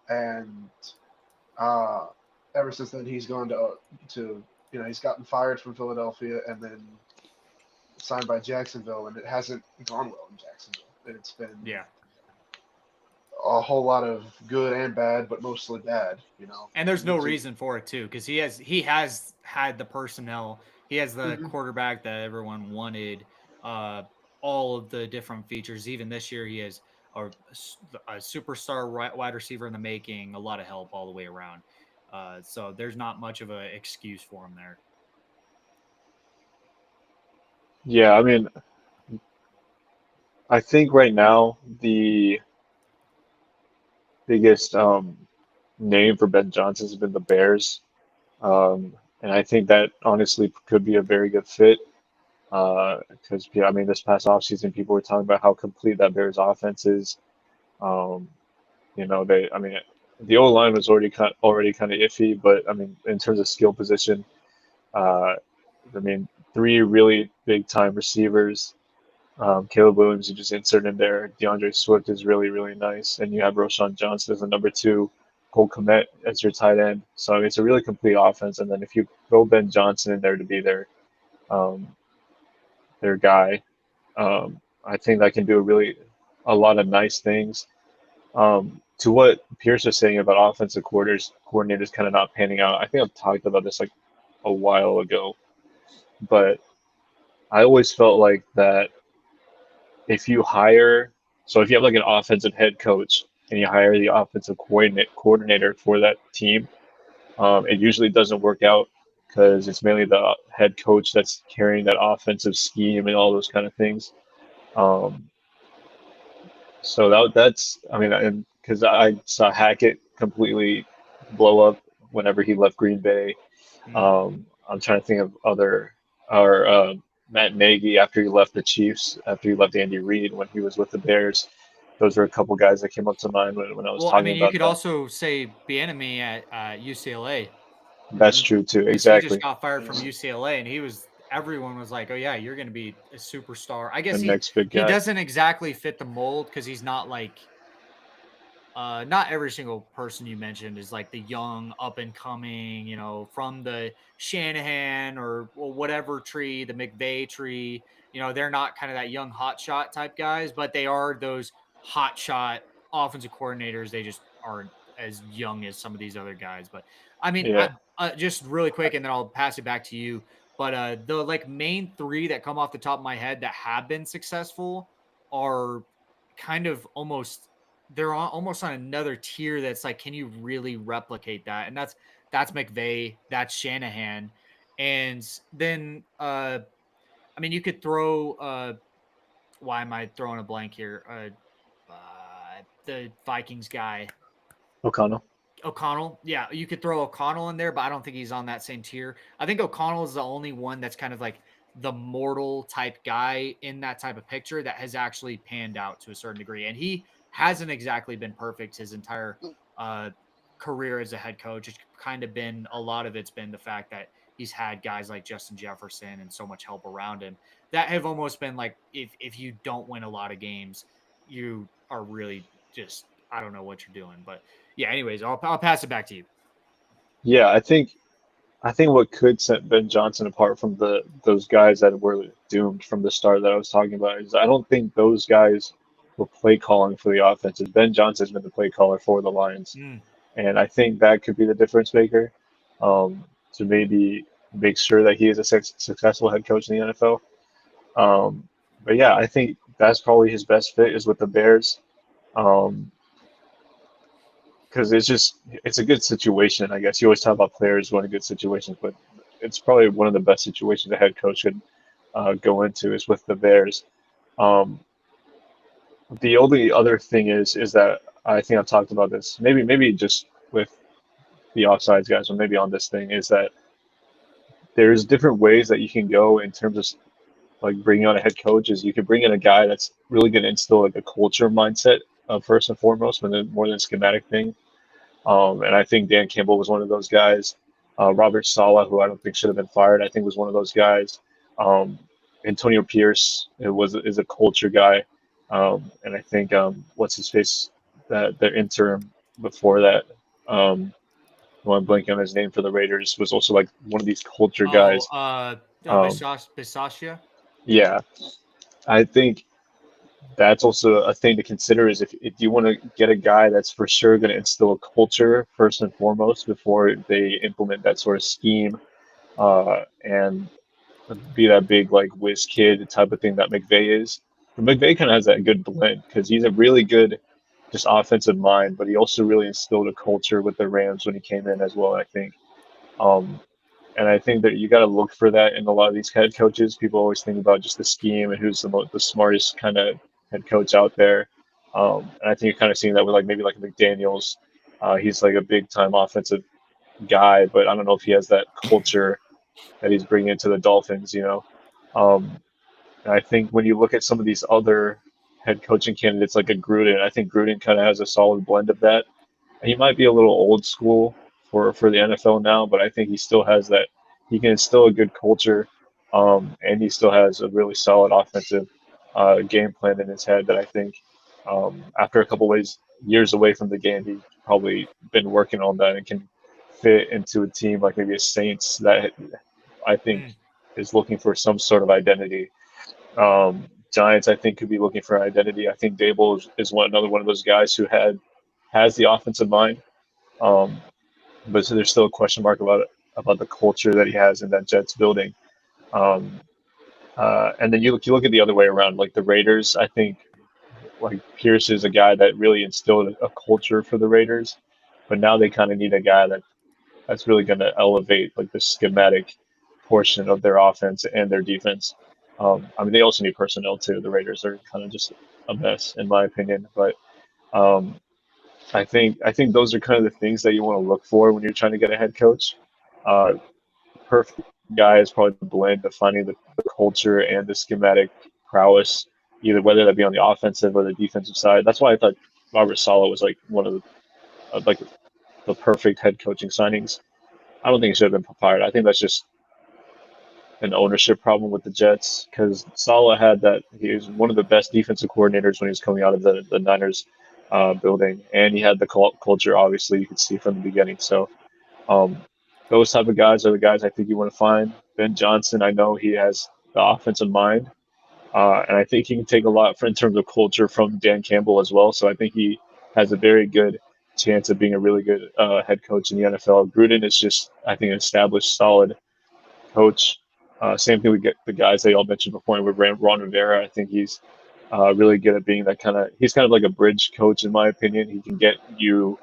and uh, ever since then he's gone to he's gotten fired from Philadelphia and then signed by Jacksonville, and it hasn't gone well in Jacksonville. It's been Yeah. a whole lot of good and bad, but mostly bad. And there's no reason for it too, because he has had the personnel. He has the Mhm. quarterback that everyone wanted. Uh, all of the different features. Even this year, he has a superstar wide receiver in the making. A lot of help all the way around. So there's not much of an excuse for him there. Yeah, I mean, I think right now the biggest name for Ben Johnson has been the Bears. And I think that honestly could be a very good fit. Because I mean, this past offseason, people were talking about how complete that Bears offense is. Um, I mean, the O line was already kind of iffy, but I mean, in terms of skill position, uh, I mean, three really big time receivers. Caleb Williams, you just insert in there. DeAndre Swift is really, really nice. And you have Roshan Johnson as the number two, Cole Kmet as your tight end. So I mean, it's a really complete offense. And then if you throw Ben Johnson in there to be um, their guy, I think that can do a lot of nice things. To what Pierce was saying about offensive coordinators kind of not panning out, I think I've talked about this like a while ago, but I always felt like that if you hire, so if you have like an offensive head coach and you hire the offensive coordinator for that team, it usually doesn't work out because it's mainly the head coach that's carrying that offensive scheme and all those kind of things. Um, so that's I mean, and because I saw Hackett completely blow up whenever he left Green Bay. Mm. I'm trying to think of other or Matt Nagy after he left the Chiefs, after he left Andy Reid when he was with the Bears. Those were a couple guys that came up to mind when I was Well, I talking mean, you about could that. also say Bieniemy at UCLA, That's Mhm. true too, because he just exactly. got fired from Yeah. UCLA, and everyone was like, "Oh yeah, you're going to be a superstar." I The guess he next big he guy. doesn't exactly fit the mold because he's not like not every single person you mentioned is like the young up and coming, from the Shanahan or whatever tree, the McVay tree. They're not kind of that young hotshot type guys, but they are those hotshot offensive coordinators. They just are as young as some of these other guys. But I mean, Yeah. just really quick, and then I'll pass it back to you. But the like main three that come off the top of my head that have been successful are kind of almost almost on another tier that's like, can you really replicate that? And that's McVay, that's Shanahan, and then I mean, you could throw why am I throwing a blank here? The Vikings guy, O'Connell. O'Connell. Yeah, you could throw O'Connell in there, but I don't think he's on that same tier. I think O'Connell is the only one that's kind of like the mortal type guy in that type of picture that has actually panned out to a certain degree. And he hasn't exactly been perfect his entire uh, career as a head coach. It's kind of been a lot of it's been the fact that he's had guys like Justin Jefferson and so much help around him that have almost been like, if you don't win a lot of games, you are really just, I don't know what you're doing. But yeah, anyways, I'll pass it back to you. Yeah, I think what could set Ben Johnson apart from those guys that were doomed from the start that I was talking about is I don't think those guys were play calling for the offenses. Ben Johnson's been the play caller for the Lions, Mm, and I think that could be the difference maker to maybe make sure that he is a successful head coach in the NFL. Um, but yeah, I think that's probably his best fit is with the Bears. Um, because it's a good situation. I guess you always talk about players going to good situations, but it's probably one of the best situations a head coach could go into is with the Bears. Um, the only other thing is that I think I've talked about this. Maybe just with the offsides guys, or maybe on this thing is that there's different ways that you can go in terms of like bringing on a head coach. Is you can bring in a guy that's really going to instill like a culture mindset first and foremost, more than a schematic thing. And I think Dan Campbell was one of those guys. Robert Sala, who I don't think should have been fired, I think was one of those guys. Um, Antonio Pierce is a culture guy, and I think what's his face that their interim before that. Um, well, I'm blanking on his name for the Raiders was also like one of these culture oh, guys. Um, Bisaccia. yeah, I think that's also a thing to consider is if you want to get a guy that's for sure going to instill a culture first and foremost before they implement that sort of scheme and be that big like whiz kid type of thing that McVay is. But McVay kind of has that good blend because he's a really good just offensive mind, but he also really instilled a culture with the Rams when he came in as well, I think. Um, and I think that you got to look for that in a lot of these head coaches. People always think about just the scheme and who's the smartest kind of head coach out there. And I think you're kind of seeing that with like maybe like McDaniels. He's like a big time offensive guy, but I don't know if he has that culture that he's bringing into the Dolphins. Um, and I think when you look at some of these other head coaching candidates like a Gruden, I think Gruden kind of has a solid blend of that. He might be a little old school for the NFL now, but I think he still has that. He can instill a good culture, and he still has a really solid offensive game plan in his head that I think after a couple years away from the game, he's probably been working on that and can fit into a team like maybe a Saints that I think Mm, is looking for some sort of identity. Giants, I think, could be looking for an identity. I think Dable is another one of those guys who has the offensive mind, um, but so there's still a question mark about the culture that he has in that Jets building. Um, and then you look at the other way around, like the Raiders. I think like Pierce is a guy that really instilled a culture for the Raiders, but now they kind of need a guy that's really going to elevate like the schematic portion of their offense and their defense. I mean, they also need personnel too. The Raiders are kind of just a mess, in my opinion. But um, I think those are kind of the things that you want to look for when you're trying to get a head coach. Uh, perfect guy is probably the blend of finding the culture and the schematic prowess, either whether that be on the offensive or the defensive side. That's why I thought Robert Sala was like one of like the perfect head coaching signings. I don't think he should have been fired. I think that's just an ownership problem with the Jets because Saleh had that. He was one of the best defensive coordinators when he was coming out of the Niners building, and he had the culture. Obviously, you could see from the beginning. So um, those type of guys are the guys I think you want to find. Ben Johnson, I know he has the offensive mind, and I think he can take a lot in terms of culture from Dan Campbell as well. So I think he has a very good chance of being a really good head coach in the NFL. Gruden is just, I think, an established, solid coach. Same thing we get the guys they all mentioned before with Ron Rivera. I think he's really good at being that kind of. He's kind of like a bridge coach, in my opinion. He can get you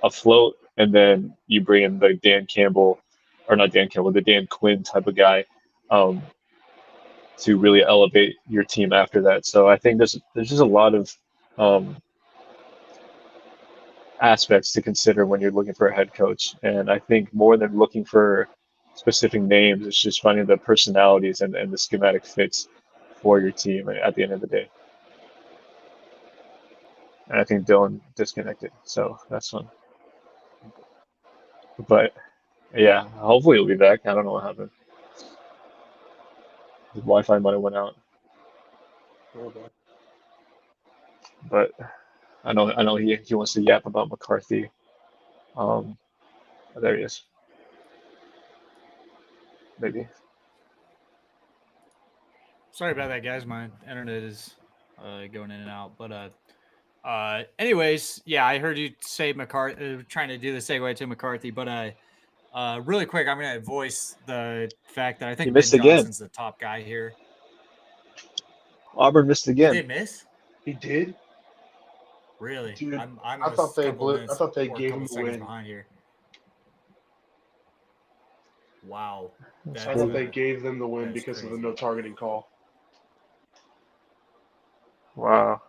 afloat, and then you bring in the Dan Campbell, or not Dan Campbell, the Dan Quinn type of guy, um, to really elevate your team after that. So I think there's just a lot of um, aspects to consider when you're looking for a head coach. And I think more than looking for specific names, it's just finding the personalities and the schematic fits for your team at the end of the day. And I think Dylan disconnected, so that's fun. But yeah, hopefully he'll be back. I don't know what happened. His Wi-Fi might have went out, Oh boy. but I know he wants to yap about McCarthy. Um, there he is. Maybe. Sorry about that, guys. My internet is going in and out. But anyways, yeah, I heard you say McCarthy, trying to do the segue to McCarthy. But really quick, I'm going to voice the fact that I He think Ben missed again. Johnson's the top guy here. Auburn missed Did again. they miss? He did, Really? dude. I'm I a thought they couple blew. I minutes thought they or a gave couple him the seconds win. behind here. Wow, That's I that's thought crazy. they gave them the win that's because of the crazy. no targeting call. Wow.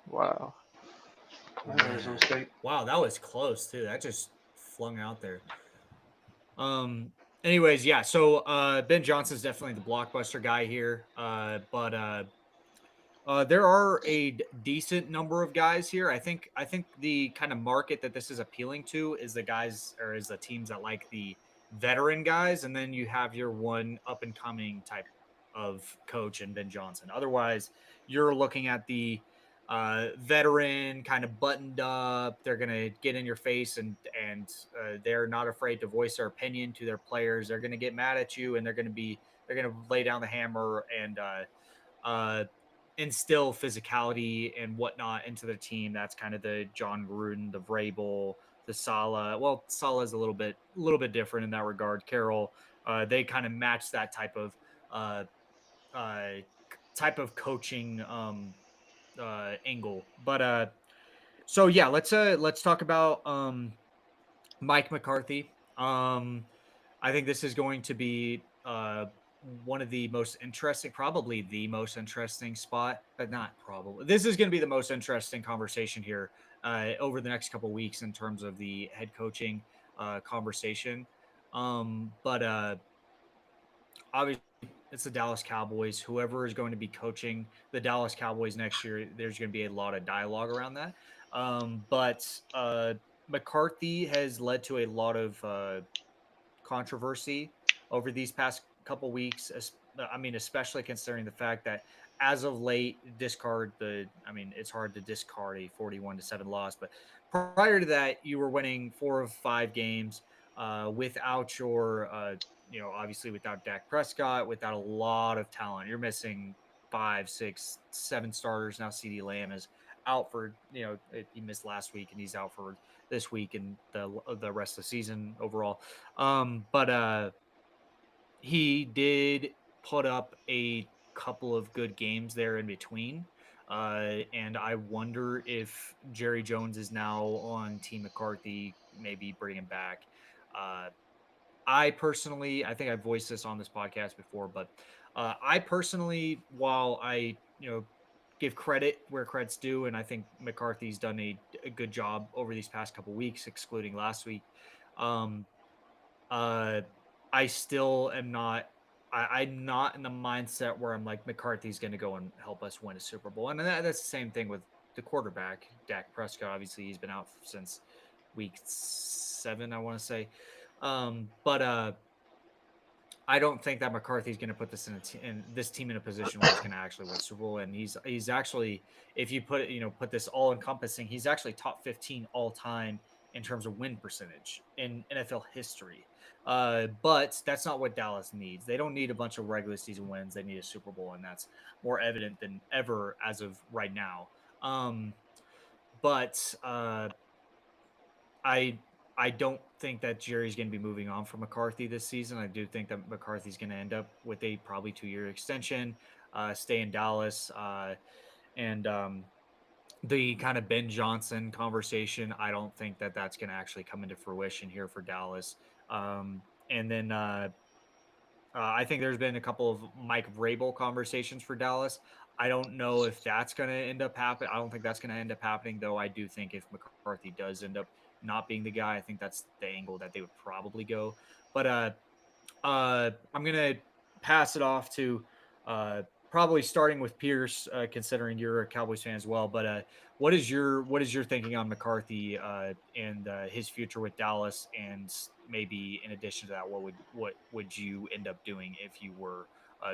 Wow. Arizona State. Wow, that was close too. That just flung out there. Um. Anyways, yeah. So Ben Johnson's definitely the blockbuster guy here. But there are a decent number of guys here. I think the kind of market that this is appealing to is the guys or is the teams that like the veteran guys, and then you have your one up and coming type of coach in Ben Johnson. Otherwise, you're looking at the veteran kind of buttoned up. They're gonna get in your face and they're not afraid to voice their opinion to their players. They're gonna get mad at you and they're gonna lay down the hammer and uh, instill physicality and whatnot into the team. That's kind of the John Gruden, the Vrabel, the Sala. Well, Sala is a little bit different in that regard. Carroll, they kind of match that uh, uh, type of coaching angle. But so yeah, let's talk about Mike McCarthy. I think this is going to be one of the most interesting, probably the most interesting spot, but not probably. This is going to be the most interesting conversation here over the next couple weeks in terms of the head coaching conversation. But obviously, it's the Dallas Cowboys. Whoever is going to be coaching the Dallas Cowboys next year, there's going to be a lot of dialogue around that. But McCarthy has led to a lot of controversy over these past couple weeks. I mean, especially considering the fact that as of late, it's hard to discard a 41-7 loss, but prior to that, you were winning 4 of 5 games without obviously without Dak Prescott, without a lot of talent. You're missing 5, 6, 7 starters now. CD Lamb is out for he missed last week and he's out for this week and the rest of the season overall. But he did put up a couple of good games there in between. And I wonder if Jerry Jones is now on Team McCarthy, maybe bring him back. Uh, I think I voiced this on this podcast before, but I personally, while I, give credit where credit's due, and I think McCarthy's done a good job over these past couple weeks, excluding last week. Um, uh, I still am not. I'm not in the mindset where I'm like McCarthy's going to go and help us win a Super Bowl, and that's the same thing with the quarterback, Dak Prescott. Obviously, he's been out since week 7, I want to say. But I don't think that McCarthy's going to put in this team in a position where he's going to actually win Super Bowl. And he's actually, if you put this all encompassing, he's actually top 15 all time in terms of win percentage in NFL history. But that's not what Dallas needs. They don't need a bunch of regular season wins. They need a Super Bowl, and that's more evident than ever as of right now. Um, but I I don't think that Jerry's going to be moving on from McCarthy this season. I do think that McCarthy's going to end up with a probably 2 year extension, stay in Dallas, and the kind of Ben Johnson conversation. I don't think that that's going to actually come into fruition here for Dallas. And then I think there's been a couple of Mike Vrabel conversations for Dallas. I don't know if that's going to end up happening. I don't think that's going to end up happening, though. I do think if McCarthy does end up not being the guy, I think that's the angle that they would probably go. But I'm gonna pass it off to probably starting with Pierce, considering you're a Cowboys fan as well. But what is your thinking on McCarthy and his future with Dallas, and maybe in addition to that, what would you end up doing if you were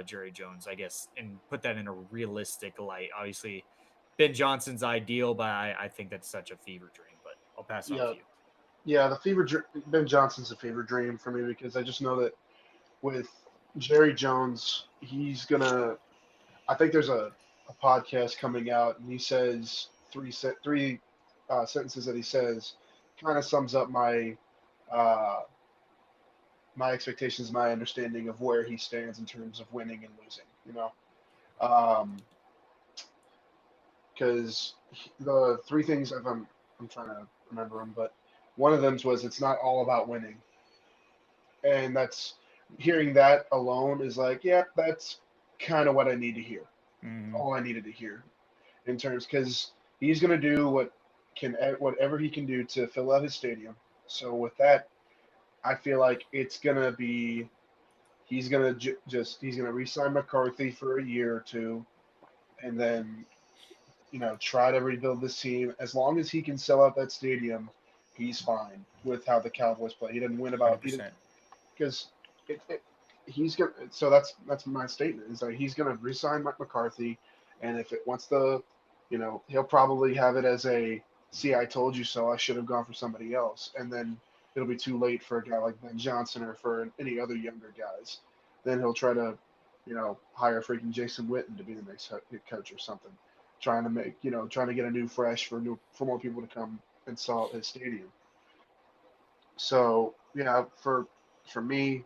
Jerry Jones? I guess, and put that in a realistic light. Obviously, Ben Johnson's ideal, but I think that's such a fever dream. But I'll pass it off Yeah, to you. yeah. Ben Johnson's a fever dream for me because I just know that with Jerry Jones, he's gonna. I think there's a podcast coming out, and he says three sentences that he says kind of sums up uh, my expectations, my understanding of where he stands in terms of winning and losing. Because the three things I'm trying to remember them, but one of them was it's not all about winning, and that's hearing that alone is like, yeah, that's kind of what I need to hear. Mm-hmm. All I needed to hear in terms because he's going to do whatever he can do to fill out his stadium. So with that, I feel like it's going to be he's going to he's going to re-sign McCarthy for a year or two, and then try to rebuild this team. As long as he can sell out that stadium, he's fine with how the Cowboys play. He didn't win Hundred about he didn't percent. because he's gonna. So that's my statement is that he's gonna resign Mike McCarthy, and if it wants the, he'll probably have it as a see I told you so. I should have gone for somebody else, and then it'll be too late for a guy like Ben Johnson or for any other younger guys. Then he'll try to, hire freaking Jason Witten to be the next head coach or something, trying to get a new fresh for more people to come and sell his stadium. So yeah, for me,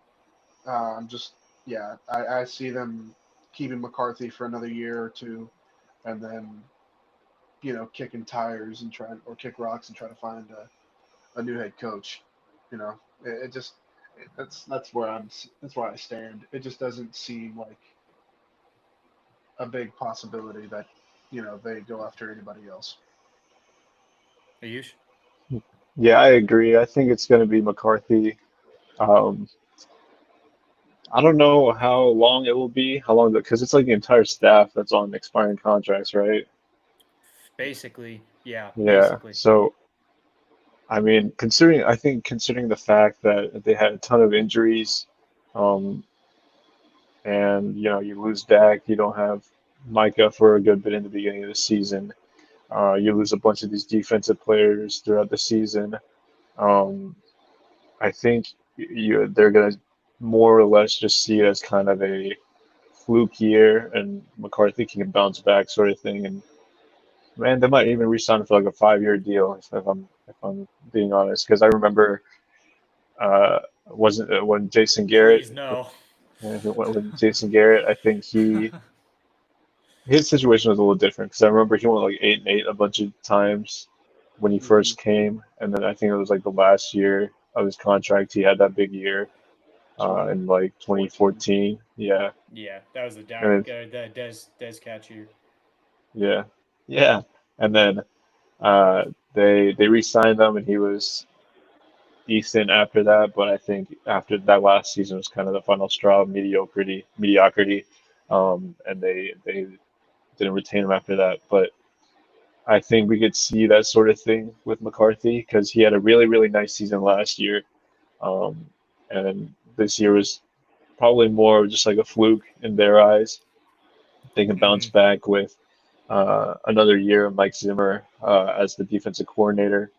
I'm just yeah, I see them keeping McCarthy for another year or two, and then kicking tires and trying or kick rocks and try to find a new head coach. It just that's where I stand. It just doesn't seem like a big possibility that they go after anybody else. Ayush? Yeah, I agree. I think it's going to be McCarthy. Um, I don't know how long it will be, how long, because it's like the entire staff that's on expiring contracts, right? Basically, yeah, Yeah. basically. So, I mean, considering the fact that they had a ton of injuries, um, and you lose Dak, you don't have Micah for a good bit in the beginning of the season. You lose a bunch of these defensive players throughout the season. Um, I think they're gonna more or less just see it as kind of a fluke year, and McCarthy can bounce back, sort of thing. And man, they might even re-sign him for like a 5 year deal, if I'm being honest, because I remember wasn't when Jason Garrett Please no. when Jason Garrett, I think his situation was a little different because I remember he went like 8-8 a bunch of times when he Hmm. first came, and then I think it was like the last year of his contract he had that big year in like 2014. 2014. Yeah, Yeah, that was the and Dak, then the Des catch year. yeah, yeah, and then they re-signed him, and he was decent after that. But I think after that last season was kind of the final straw of mediocrity, and they didn't retain him after that. But I think we could see that sort of thing with McCarthy because he had a really, really nice season last year. Um, and this year was probably more just like a fluke in their eyes. They can bounce Mm-hmm. back with another year of Mike Zimmer as the defensive coordinator,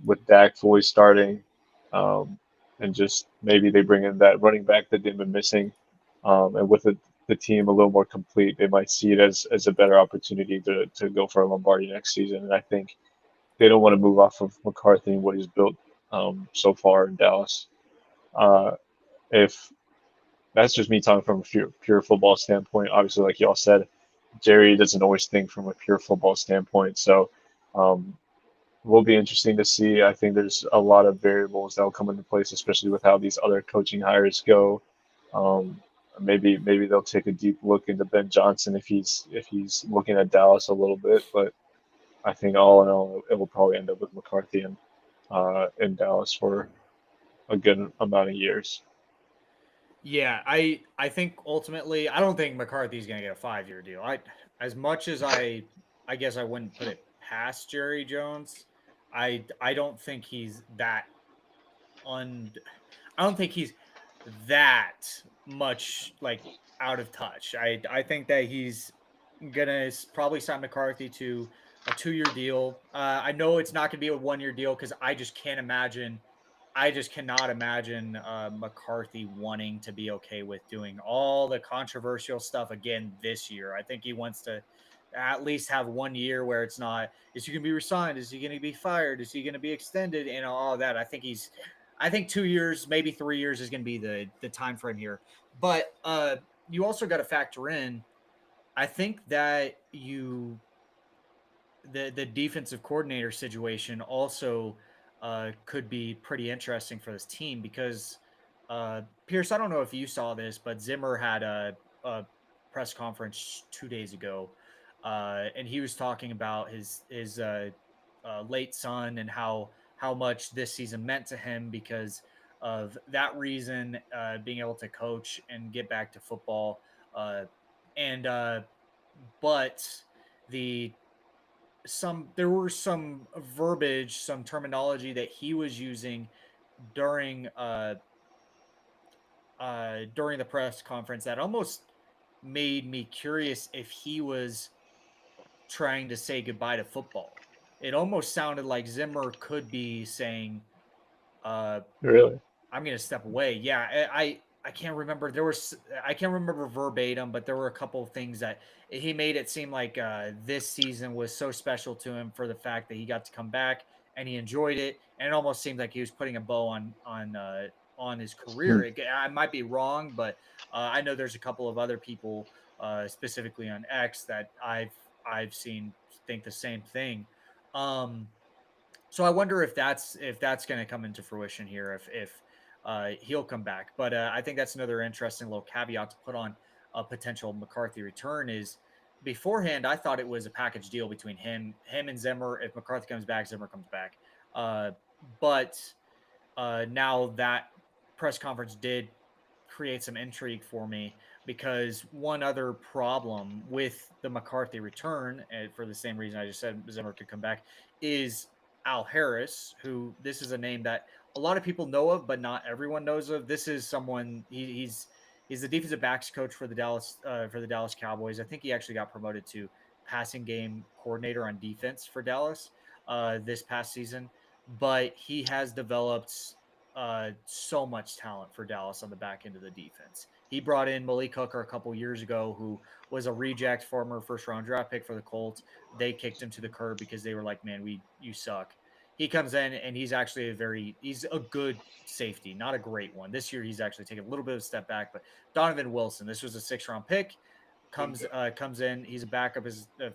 with Dak fully starting, um, and just maybe they bring in that running back that they've been missing, and with the team a little more complete, they might see it as a better opportunity to go for a Lombardi next season. And I think they don't want to move off of McCarthy and what he's built so far in Dallas. Uh, if that's just me talking from a pure football standpoint, obviously, like y'all said, Jerry doesn't always think from a pure football standpoint. So um, will be interesting to see. I think there's a lot of variables that will come into place, especially with how these other coaching hires go. Um, maybe they'll take a deep look into Ben Johnson if he's looking at Dallas a little bit, but I think all in all, it will probably end up with McCarthy in Dallas for a good amount of years. Yeah, I think ultimately I don't think McCarthy's going to get a 5-year deal. I as much as I guess I wouldn't put it past Jerry Jones. I don't think he's that un I don't think he's that much like out of touch. I think that he's gonna probably sign McCarthy to a 2-year deal. I know it's not gonna be a 1-year deal because I just can't imagine. I just cannot imagine McCarthy wanting to be okay with doing all the controversial stuff again this year. I think he wants to at least have 1 year where it's not, is he going to be resigned? Is he going to be fired? Is he going to be extended? And all that. I think 2 years, maybe 3 years is going to be the time frame here. But you also got to factor in, I think that the defensive coordinator situation also could be pretty interesting for this team because Pierce, I don't know if you saw this, but Zimmer had a press conference 2 days ago, and he was talking about his late son and how much this season meant to him because of that reason, being able to coach and get back to football, and but the there were some verbiage, some terminology that he was using during during the press conference that almost made me curious if he was trying to say goodbye to football. It almost sounded like Zimmer could be saying, uh, Really? I'm going to step away. Yeah, I can't remember. I can't remember verbatim, but there were a couple of things that he made it seem like this season was so special to him for the fact that he got to come back and he enjoyed it, and it almost seemed like he was putting a bow on his Hmm. career. I might be wrong, but I know there's a couple of other people, specifically on X, that I've seen think the same thing. Um, so I wonder if that's going to come into fruition here if he'll come back. But I think that's another interesting little caveat to put on a potential McCarthy return is beforehand I thought it was a package deal between him and Zimmer. If McCarthy comes back, Zimmer comes back. Uh, but now that press conference did create some intrigue for me because one other problem with the McCarthy return, and for the same reason I just said Zimmer could come back, is Al Harris, who this is a name that a lot of people know of, but not everyone knows of. This is someone he's the defensive backs coach for the Dallas Cowboys. I think he actually got promoted to passing game coordinator on defense for Dallas this past season, but he has developed so much talent for Dallas on the back end of the defense. He brought in Malik Hooker a couple years ago, who was a reject, former first round draft pick for the Colts. They kicked him to the curb because they were like, "Man, you suck." He comes in and he's a good safety, not a great one. This year he's actually taken a little bit of a step back, but Donovan Wilson, this was a 6th round pick, comes in. He's a backup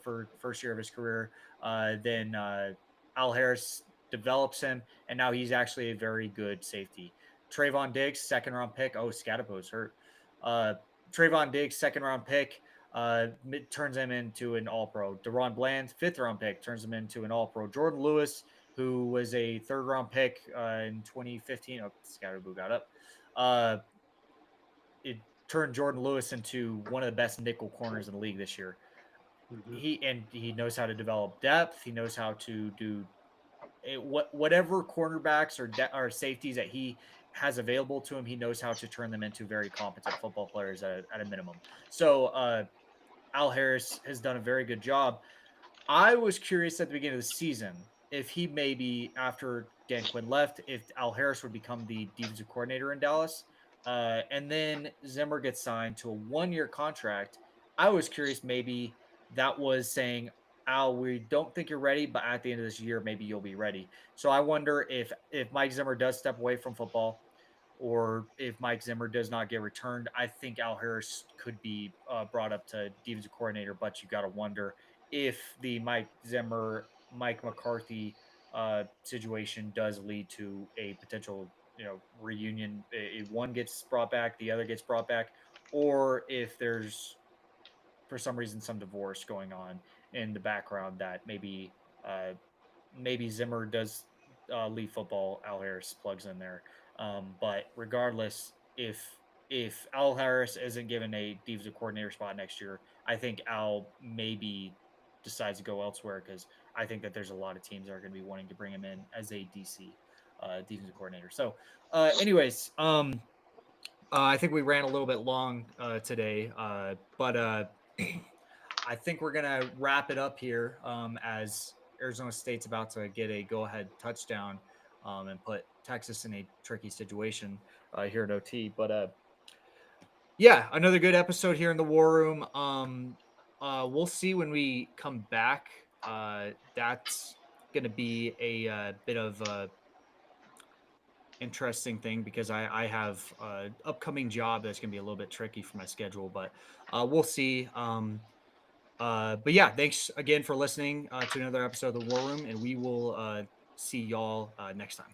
for first year of his career. Then Al Harris develops him, and now he's actually a very good safety. Trayvon Diggs, 2nd round pick. Oh, Scadapo's hurt. Uh, Trayvon Diggs, 2nd round pick, turns him into an All Pro. Deron Bland, 5th round pick, turns him into an All Pro. Jordan Lewis, who was a 3rd round pick in 2015. Oh, Scadabo got up. Uh, it turned Jordan Lewis into one of the best nickel corners in the league this year. Hmm. He knows how to develop depth. He knows how to do whatever cornerbacks or safeties that he has available to him. He knows how to turn them into very competent football players at a minimum. So Al Harris has done a very good job. I was curious at the beginning of the season if he maybe after Dan Quinn left, if Al Harris would become the defensive coordinator in Dallas, And then Zimmer gets signed to a 1-year contract. I was curious, maybe that was saying, Al, we don't think you're ready, but at the end of this year, maybe you'll be ready. So I wonder if Mike Zimmer does step away from football, or if Mike Zimmer does not get returned. I think Al Harris could be brought up to defensive coordinator, but you got to wonder if the Mike Zimmer, Mike McCarthy situation does lead to a potential, reunion. One gets brought back, the other gets brought back, or if there's for some reason some divorce going on in the background that maybe Zimmer does leave football, Al Harris plugs in there. But regardless, if Al Harris isn't given a defensive coordinator spot next year, I think Al maybe decides to go elsewhere, because I think that there's a lot of teams that are going to be wanting to bring him in as a DC defensive coordinator. So, anyways, I think we ran a little bit long today, but I think we're gonna wrap it up here, as Arizona State's about to get a go-ahead touchdown, and put Texas in a tricky situation here at OT. But yeah, another good episode here in the War Room. We'll see when we come back. That's gonna be a bit of a interesting thing, because I have an upcoming job that's gonna be a little bit tricky for my schedule, but we'll see. But yeah, thanks again for listening to another episode of the War Room, and we will see y'all next time.